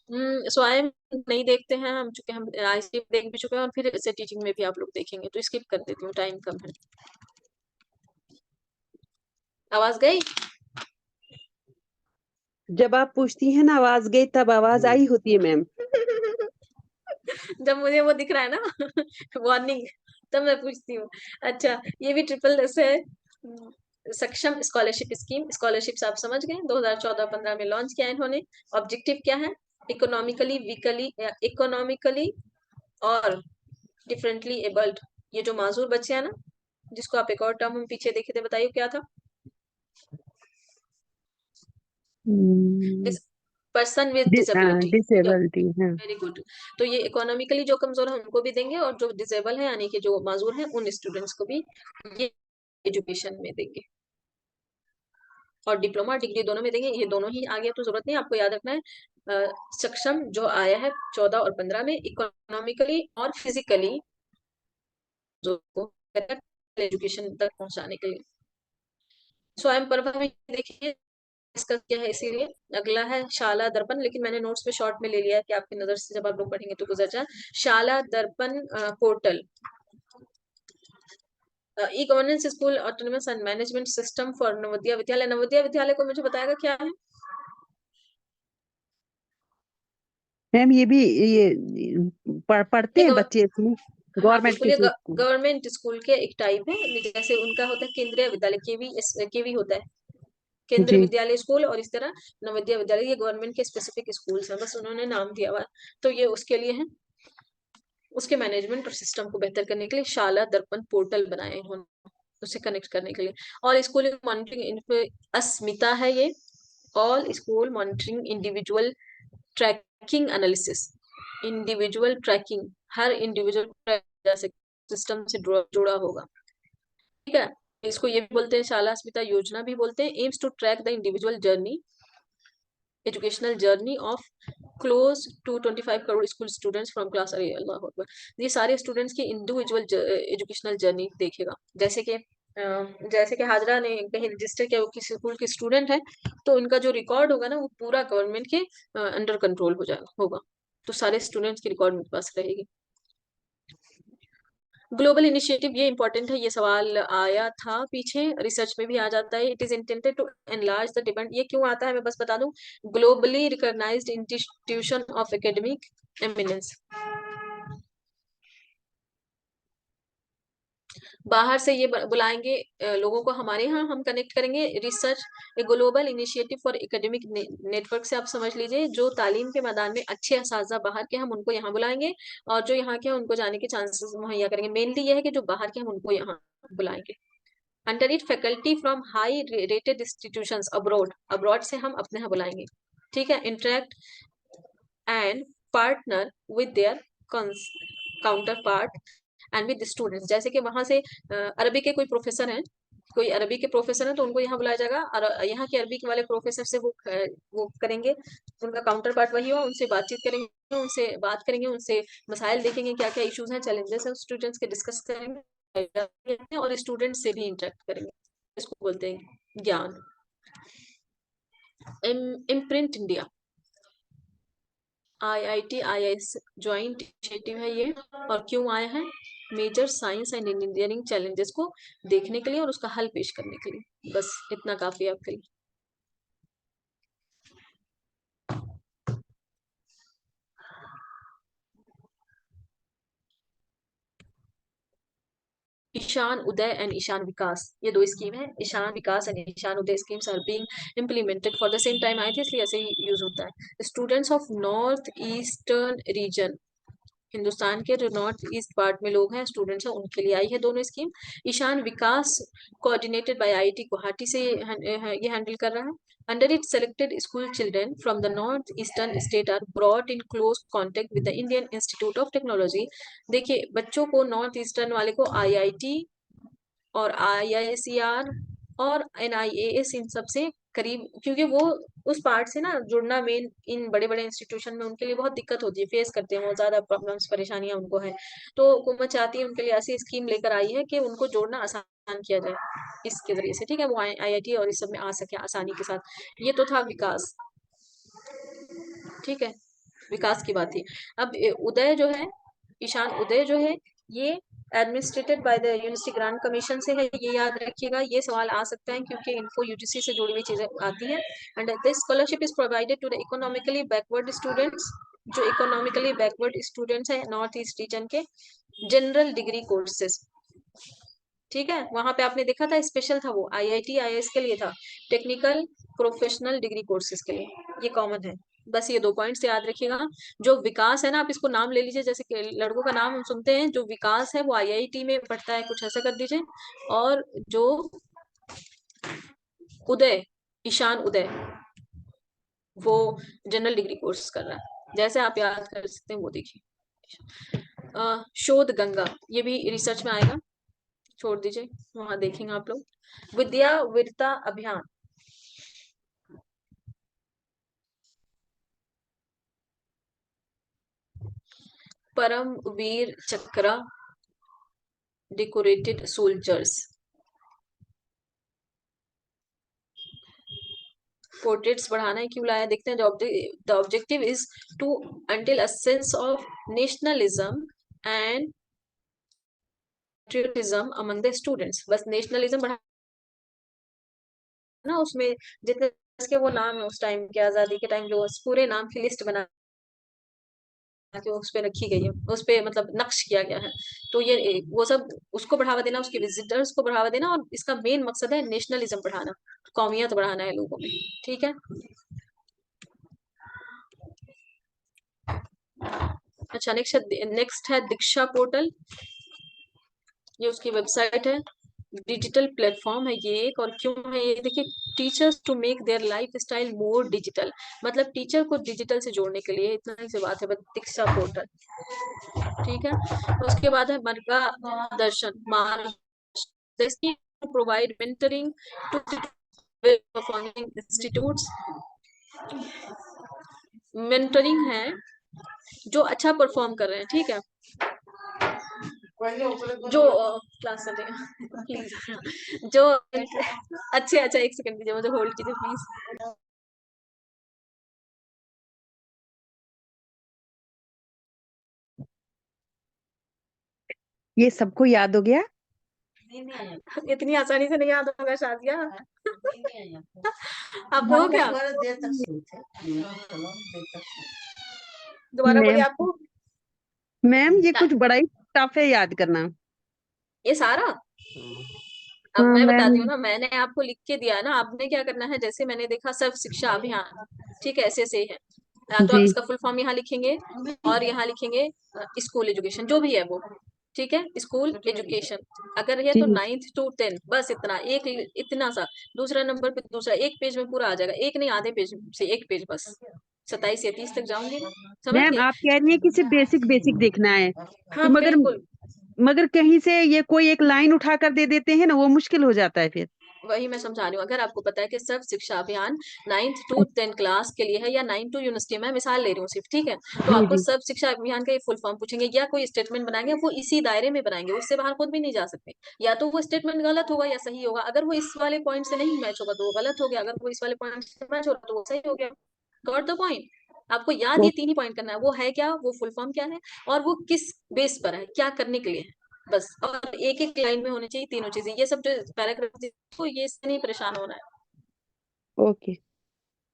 Speaker 1: स्वयं नहीं देखते हैं हम, चूंकि हम ICT देख भी चुके हैं और फिर इसे टीचिंग में भी आप लोग देखेंगे, तो स्किप कर देती हूँ, टाइम कम है। आवाज गई,
Speaker 2: जब आप पूछती हैं ना आवाज गई, तब आवाज आई होती है मैम।
Speaker 1: जब मुझे वो दिख रहा है ना वार्निंग, तब मैं पूछती हूँ। अच्छा, ये भी ट्रिपल एस है, सक्षम स्कॉलरशिप स्कीम, स्कॉलरशिप्स आप समझ गए, 2014-15 में लॉन्च किया इन्होंने। ऑब्जेक्टिव क्या है, इकोनॉमिकली और डिफरेंटली एबल्ड, ये जो माजूर बच्चे हैं ना, जिसको आप एक और टर्म हम पीछे देखे थे, बताइए क्या था, पर्सन विद डिसेबिलिटी।
Speaker 2: डिसेबिलिटी है।
Speaker 1: Very good. तो ये इकोनॉमिकली जो कमजोर है उनको भी देंगे, और जो डिसेबल है यानी कि जो माजूर है उन स्टूडेंट्स को भी ये एजुकेशन में देंगे, और डिप्लोमा डिग्री दोनों में देंगे। ये दोनों ही आ गया तो जरूरत नहीं, आपको याद रखना है सक्षम जो आया है 14 और 15 में, इकोनॉमिकली और फिजिकली जो एजुकेशन तक पहुंचाने के लिए। स्वयं प्रभा में देखिए इसका क्या है, इसीलिए। अगला है शाला दर्पण, लेकिन मैंने नोट्स में शॉर्ट में ले लिया है कि आपकी नजर से जब आप लोग पढ़ेंगे तो गुजर जाए। शाला दर्पण portal, e governance school autonomous and management system for Navodaya Vidyalaya. Navodaya Vidyalaya को मुझे बताएगा क्या है,
Speaker 2: मैम ये भी ये पढ़ते हैं बच्चे इसमें,
Speaker 1: हाँ
Speaker 2: गवर्नमेंट
Speaker 1: बिल्कुल,
Speaker 2: के
Speaker 1: ये
Speaker 2: स्कूल।
Speaker 1: गवर्नमेंट स्कूल के एक टाइप है, जैसे उनका होता है केंद्रीय विद्यालय, केवी होता है, केंद्रीय
Speaker 2: जी।
Speaker 1: विद्यालय स्कूल, और इस तरह नवोदय विद्यालय, ये गवर्नमेंट के स्पेसिफिक स्कूल्स हैं, बस उन्होंने नाम दिया हुआ, तो ये उसके लिए है, उसके मैनेजमेंट और सिस्टम को बेहतर करने के लिए शाला दर्पण पोर्टल बनाए इन्होंने, उसे कनेक्ट करने के लिए। और स्कूल मॉनिटरिंग अस्मिता है ये, all school monitoring individual tracking analysis, individual tracking, हर इंडिविजुअल जैसे सिस्टम से जुड़ा होगा, ठीक है। इसको ये भी बोलते हैं शाला अस्मिता योजना भी बोलते हैं, aims to track the individual journey, educational journey of close to 25 crore school students from class, अरे अल्लाह अकबर, ये सारे स्टूडेंट्स की इंडिविजुअल एजुकेशनल जर्नी देखेगा। जैसे कि हाजरा ने कहीं रजिस्टर किया, वो किसी स्कूल की स्टूडेंट है, तो उनका जो रिकॉर्ड होगा ना, वो पूरा गवर्नमेंट के अंडर कंट्रोल हो जाएगा होगा, तो सारे स्टूडेंट्स की रिकॉर्ड मेरे पास रहेगी। ग्लोबल इनिशिएटिव, ये इंपॉर्टेंट है, ये सवाल आया था पीछे, रिसर्च में भी आ जाता है। It is intended to enlarge the depend, ये क्यों आता है मैं बस बता दूं, globally recognised institution of academic eminence, बाहर से ये बुलाएंगे लोगों को हमारे यहाँ, हम कनेक्ट करेंगे research, a global initiative for academic network से आप समझ लीजिए। जो तालीम के मैदान में अच्छे असातिज़ा बाहर के, हम उनको यहाँ बुलाएंगे, और जो यहाँ के हैं उनको जाने के चांसेस मुहैया करेंगे। मेनली ये है कि जो बाहर के हम उनको यहाँ बुलाएंगे। Under it faculty from high rated institutions abroad, abroad से हम अपने यहाँ बुलाएंगे, ठीक है। Interact and partner with their counter part and with students. जैसे कि वहां से अरबी के कोई प्रोफेसर हैं, कोई अरबी के प्रोफेसर हैं, तो उनको यहाँ बुलाया जाएगा, और यहाँ के अरबी के वाले प्रोफेसर से वो करेंगे, उनका काउंटर पार्ट वही हो, उनसे बातचीत करेंगे, उनसे बात करेंगे, उनसे मसाइल देखेंगे, क्या क्या इश्यूज हैं, चैलेंजेस हैं स्टूडेंट्स के, डिस्कस करेंगे, और स्टूडेंट्स से भी इंटरेक्ट करेंगे। इसको बोलते हैं GIAN. IMPRINT India, IIT IIS joint initiative है ये, और क्यों आया है? Major science and engineering challenges को देखने के लिए और उसका हल पेश करने के लिए। बस इतना काफी है आपके लिए। ईशान उदय एंड ईशान विकास, ये दो स्कीम है। Ishan Vikas and Ishan Uday schemes are being implemented for the same time. आए थे इसलिए ऐसे ही यूज होता है। Students of north eastern region, Hindustan के जो नॉर्थ ईस्ट पार्ट में लोग हैं, स्टूडेंट्स हैं, उनके लिए आई है दोनों scheme. Ishan Vikas coordinated by IIT Guwahati से ये हैंडल कर रहा है। Under it selected school children from the north eastern state are brought in close contact with the Indian Institute of Technology. देखिए, बच्चों को नॉर्थ ईस्टर्न वाले को IIT और IISER और NIAS इन सब से करीब, क्योंकि वो उस पार्ट से ना जुड़ना, मेन इन बड़े बड़े इंस्टीट्यूशन में उनके लिए बहुत दिक्कत होती है, फेस करते हैं, बहुत ज्यादा प्रॉब्लम्स परेशानियां उनको है। तो हुकूमत चाहती है उनके लिए ऐसी स्कीम लेकर आई है कि उनको जोड़ना आसान किया जाए इसके जरिए से, ठीक है। वो IIT और इस सब में आ सके आसानी के साथ। ये तो था विकास, ठीक है, विकास की बात थी। अब उदय जो है, ईशान उदय जो है, ये administrated by the university grant commission से है। ये याद रखिएगा, ये सवाल आ सकता है क्योंकि इनको UGC से जुड़ी हुई चीजें आती हैं। And this scholarship is provided to the economically backward students, जो इकोनॉमिकली बैकवर्ड स्टूडेंट्स हैं नॉर्थ ईस्ट रीजन के, जनरल डिग्री कोर्सेज, ठीक है। वहां पे आपने देखा था स्पेशल था, वो IIT IIS के लिए था, टेक्निकल प्रोफेशनल डिग्री कोर्सेज के लिए, ये कॉमन है। बस ये 2 पॉइंट्स याद रखिएगा। जो विकास है ना, आप इसको नाम ले लीजिए, जैसे कि लड़कों का नाम हम सुनते हैं, जो विकास है वो IIT में पढ़ता है, कुछ ऐसा कर दीजिए। और जो उदय, ईशान उदय, वो जनरल डिग्री कोर्स कर रहा है, जैसे आप याद कर सकते हैं वो देखिए। शोध गंगा, ये भी रिसर्च में आएगा, छोड़ दीजिए, वहां देखेंगे आप लोग। विद्या वीरता अभियान, परम वीर चक्र डेकोरेटेड सोल्जर्स, पोर्ट्रेट्स बढ़ाना है, क्यों लाया देखते हैं। The objective is to instil a sense of nationalism and patriotism among the students. बस नेशनलिज्म बढ़ाना, उसमें जितने के वो नाम है उस टाइम के, आजादी के टाइम, जो पूरे नाम की लिस्ट बना के उस पे रखी गई है, उस पे मतलब नक्श किया गया है। तो ये वो सब उसको बढ़ावा देना, उसके विजिटर्स को बढ़ावा देना, और इसका मेन मकसद है नेशनलिज्म बढ़ाना, कौमियत बढ़ाना है लोगों में, ठीक है। अच्छा, नेक्स्ट है दीक्षा पोर्टल, ये उसकी वेबसाइट है, डिजिटल प्लेटफॉर्म है ये एक। और क्यों है ये देखिए, teachers to make their life style more digital, मतलब टीचर को डिजिटल से जोड़ने के लिए, इतना ही से बात है, दीक्षा पोर्टल, ठीक है। उसके बाद है Marga Darshan, Marg provide mentoring to performing institutes. Mentoring है जो अच्छा परफॉर्म कर रहे हैं, ठीक है, जो क्लास कर रहे हैं प्लीज, जो अच्छे, अच्छा एक सेकंड दीजिए, मुझे होल्ड कीजिए प्लीज।
Speaker 2: ये सबको याद हो गया?
Speaker 1: इतनी आसानी से नहीं याद होगा शादिया, आपको हो क्या? दोबारा बोलिए
Speaker 2: मैम
Speaker 1: आपको।
Speaker 2: मैम ये कुछ बड़ा ही टफ है याद करना।
Speaker 1: ये सारा अब
Speaker 2: हाँ
Speaker 1: मैं बताती हूँ
Speaker 2: मैम।
Speaker 1: ना, मैंने आपको लिख के दिया है ना, आपने क्या करना है, जैसे मैंने देखा सर्व शिक्षा अभियान, ठीक है, ऐसे है, तो आप
Speaker 2: जी
Speaker 1: इसका फुल फॉर्म यहाँ लिखेंगे और यहाँ लिखेंगे स्कूल एजुकेशन जो भी है वो, ठीक है, स्कूल एजुकेशन अगर है तो
Speaker 2: जी
Speaker 1: 9th to 10th, बस इतना, एक इतना सा, दूसरा नंबर पे दूसरा, एक पेज में पूरा आ जाएगा, एक नहीं आधे पेज से एक पेज बस, 27 या 30 तक जाऊंगी, समझ
Speaker 2: मैम,
Speaker 1: गए?
Speaker 2: आप कह रही हैं कि सिर्फ बेसिक बेसिक देखना है, तो
Speaker 1: हाँ
Speaker 2: मगर
Speaker 1: बिल्कुल,
Speaker 2: मगर कहीं से ये कोई एक लाइन उठा कर दे देते हैं ना, वो मुश्किल हो जाता है फिर।
Speaker 1: वही मैं समझा रही हूँ। अगर आपको पता है कि सर्व शिक्षा अभियान 9th to 10th क्लास के लिए है या 9 to यूनिवर्सिटी, मैं मिसाल ले रही हूँ सिर्फ, ठीक है, तो
Speaker 2: जी
Speaker 1: आपको
Speaker 2: जी
Speaker 1: सर्व शिक्षा अभियान का ये फुल फॉर्म पूछेंगे या कोई स्टेटमेंट बनाएंगे, वो इसी दायरे में बनाएंगे, उससे बाहर खुद भी नहीं जा सकते, या तो वो स्टेटमेंट गलत होगा या सही होगा, अगर वो इस वाले पॉइंट से नहीं मैच होगा तो वो गलत हो गया, अगर वो इस वाले पॉइंट से मैच हो रहा तो वो सही हो गया। Got the point? आपको याद
Speaker 2: ओ,
Speaker 1: ये 3 ही पॉइंट करना है, वो है क्या, वो फुल फॉर्म क्या है, और वो किस बेस पर है, क्या करने के लिए है, बस। और एक एक लाइन में होनी चाहिए तीनों चीजें, ये सब जो पैराग्राफ को, ये इससे नहीं परेशान होना है,
Speaker 2: ओके।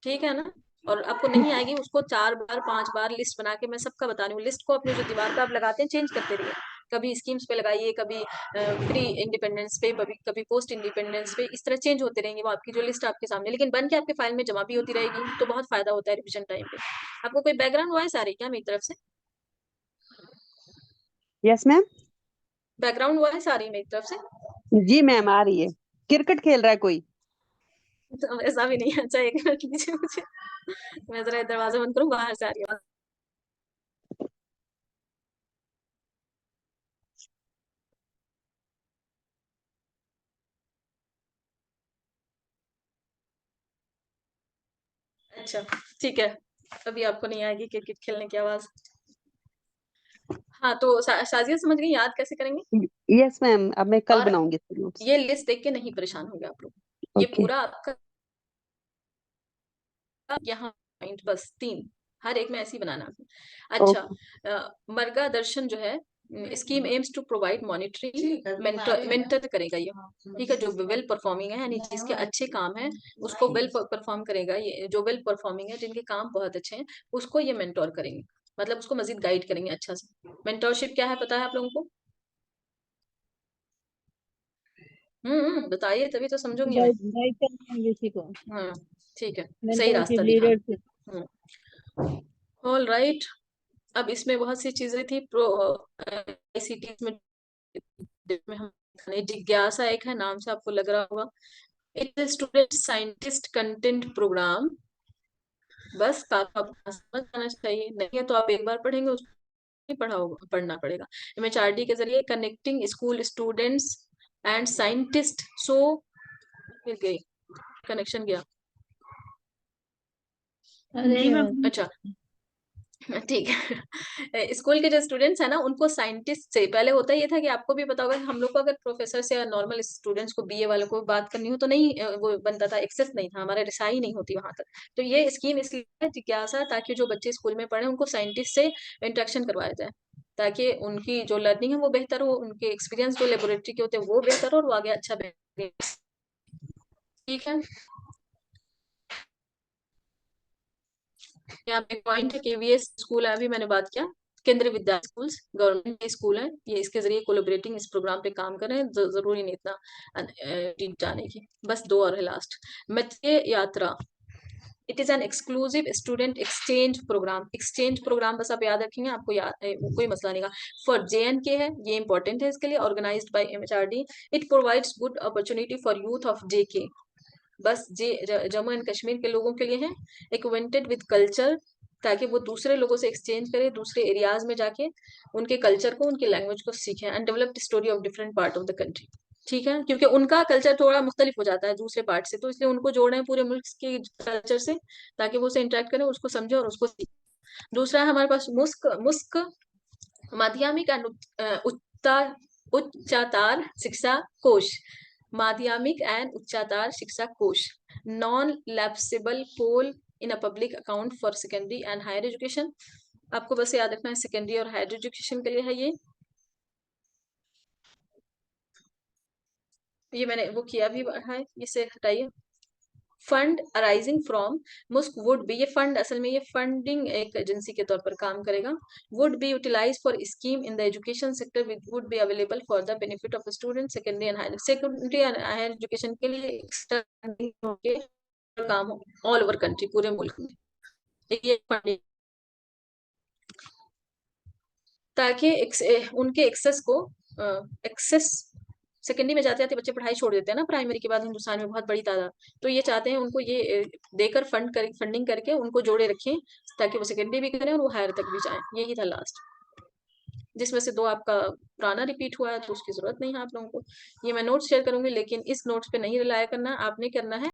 Speaker 1: ठीक है ना? और आपको नहीं आएगी उसको 4 बार 5 बार लिस्ट बना के मैं सबका बता रही हूँ, लिस्ट को अपने जो दीवार पे आप लगाते हैं चेंज करते रहिए, कभी स्कीम्स पे लगाइए, कभी प्री इंडिपेंडेंस पे, कभी कभी पोस्ट इंडिपेंडेंस पे, इस तरह चेंज होते रहेंगे, वो आपकी जो लिस्ट आपके सामने, लेकिन बन के आपके फाइल में जमा भी होती रहेगी, तो बहुत फायदा होता है रिविजन टाइम पे। आपको कोई बैकग्राउंड वॉइस आ रही है क्या मेरी तरफ से?
Speaker 2: Yes ma'am.
Speaker 1: बैकग्राउंड वॉइस आ रही है मेरी तरफ से?
Speaker 2: जी मैम, आ रही है। क्रिकेट खेल रहा है कोई।
Speaker 1: तो ऐसा भी नहीं है, अच्छा एक मिनट लीजिए मुझे, मैं जरा दरवाजा बंद करूँ, बाहर से आ रही है। अच्छा ठीक है, अभी आपको नहीं आएगी क्रिकेट खेलने की आवाज। हाँ तो शाजिया समझ गई, याद कैसे करेंगे?
Speaker 2: यस मैम, अब मैं कल
Speaker 1: और
Speaker 2: बनाऊंगी इसके नोट्स।
Speaker 1: ये लिस्ट देख के नहीं परेशान होंगे आप लोग, ये
Speaker 2: ओके।
Speaker 1: पूरा आपका यहाँ पॉइंट बस 3, हर एक में ऐसे ही बनाना है। अच्छा,
Speaker 2: ओके।
Speaker 1: मर्गा दर्शन जो है, scheme aims to provide monetary mentor, mentor करेगा ये, ठीक है, जो वेल परफॉर्मिंग है, यानी जिसके अच्छे काम है उसको वेल परफॉर्म करेगा, ये जो वेल परफॉर्मिंग है, जिनके काम बहुत अच्छे हैं, उसको ये मेंटोर करेंगे, मतलब उसको मजीद गाइड करेंगे अच्छा से। मेंटोरशिप क्या है पता है आप लोगों को? बताइए तभी तो समझूंगी मैं।
Speaker 5: गाइड गाइड करना है किसी को,
Speaker 1: हाँ ठीक है, सही
Speaker 5: मेंटरशिप
Speaker 1: रास्ता दिखाना।
Speaker 5: लीडरशिप।
Speaker 1: हम्म, ऑल राइट। अब इसमें बहुत सी चीजें थी, प्रो आईसीटी में, जिसमें हम जिज्ञासा एक है, नाम से आपको लग रहा होगा, it is student scientist content program, बस काफी आपको समझ आना चाहिए, नहीं है तो आप एक बार पढ़ेंगे, उसको नहीं पढ़ा होगा, पढ़ना पड़ेगा। एमएचआरडी के जरिए connecting school students and scientist, so फिर गई, कनेक्शन गया।
Speaker 5: अरे
Speaker 4: नहीं मैं
Speaker 1: अच्छा ठीक है, स्कूल के जो स्टूडेंट्स है ना, उनको साइंटिस्ट से, पहले होता ये था कि आपको भी पता होगा कि हम लोग को अगर प्रोफेसर से या नॉर्मल स्टूडेंट्स को, बीए वालों को बात करनी हो तो नहीं, वो बनता था, एक्सेस नहीं था, हमारा रिसाई नहीं होती वहां तक। तो ये स्कीम इसलिए है, जिज्ञासा, ताकि जो बच्चे स्कूल में पढ़े उनको साइंटिस्ट से इंटरेक्शन करवाया जाए, ताकि उनकी जो लर्निंग है वो बेहतर हो, उनके एक्सपीरियंस जो लेबोरेटरी के होते हैं वो बेहतर हो, और वो आगे अच्छा बेहतर, ठीक है। यहाँ पे पॉइंट है, केवीएस स्कूल है, अभी मैंने बात किया, केंद्रीय विद्यालय स्कूल, गवर्नमेंट के स्कूल है ये, इसके जरिए कोलोबरेटिंग इस प्रोग्राम पे काम कर रहे हैं, जरूरी नहीं इतना डीप जाने की, बस 2 और है लास्ट। मत्स्य यात्रा, it is an exclusive student exchange program, exchange program बस आप याद रखेंगे, आपको याद कोई मसला नहीं का, फॉर JNK है, ये इंपॉर्टेंट है इसके लिए, organized by MHRD, it provides good opportunity for youth of JK, बस जम्मू एंड कश्मीर के लोगों के लिए है, एक्वेंटेड विद कल्चर, ताकि वो दूसरे लोगों से एक्सचेंज करे, दूसरे एरियाज में जाके उनके कल्चर को, उनके लैंग्वेज को सीखें, and developed story of different part of the country, ठीक है, क्योंकि उनका कल्चर थोड़ा मुख्तलिफ हो जाता है दूसरे पार्ट से, तो इसलिए उनको जोड़ना है पूरे मुल्क के कल्चर से, ताकि वो उसे इंटरेक्ट करें, उसको समझे और उसको सीखें। दूसरा है हमारे पास मुस्क मुस्क माध्यमिक एंड उच्चतर शिक्षा कोष, माध्यमिक and Uchchatar Shiksha Kosh, non lapsable pool in a public account for secondary and higher education, आपको बस याद रखना है सेकेंडरी और हायर एजुकेशन के लिए है ये मैंने वो किया भी है, इसे हटाइए। फंड अराइजिंग फ्रॉम मुस्क वुड बी, ये फंड असल में ये फंडिंग एक एजेंसी के तौर पर काम करेगा। Would be utilise for scheme in the education sector which would be available for the benefit of student secondary and higher education के लिए extra के काम ऑल ओवर कंट्री, पूरे मुल्क में ये फंडिंग, ताकि उनके एक्सेस को एक्सेस सेकेंडरी में जाते जाते बच्चे पढ़ाई छोड़ देते हैं ना प्राइमरी के बाद हिंदुस्तान में बहुत बड़ी तादाद, तो ये चाहते हैं उनको ये देकर फंडिंग करके उनको जोड़े रखें ताकि वो सेकेंडरी भी करें और वो हायर तक भी जाएं। यही था लास्ट, जिसमें से 2 आपका पुराना रिपीट हुआ है तो उसकी जरूरत नहीं है आप लोगों को। ये मैं नोट्स शेयर करूंगी, लेकिन इस नोट्स पे नहीं रिलाय करना, आपने करना है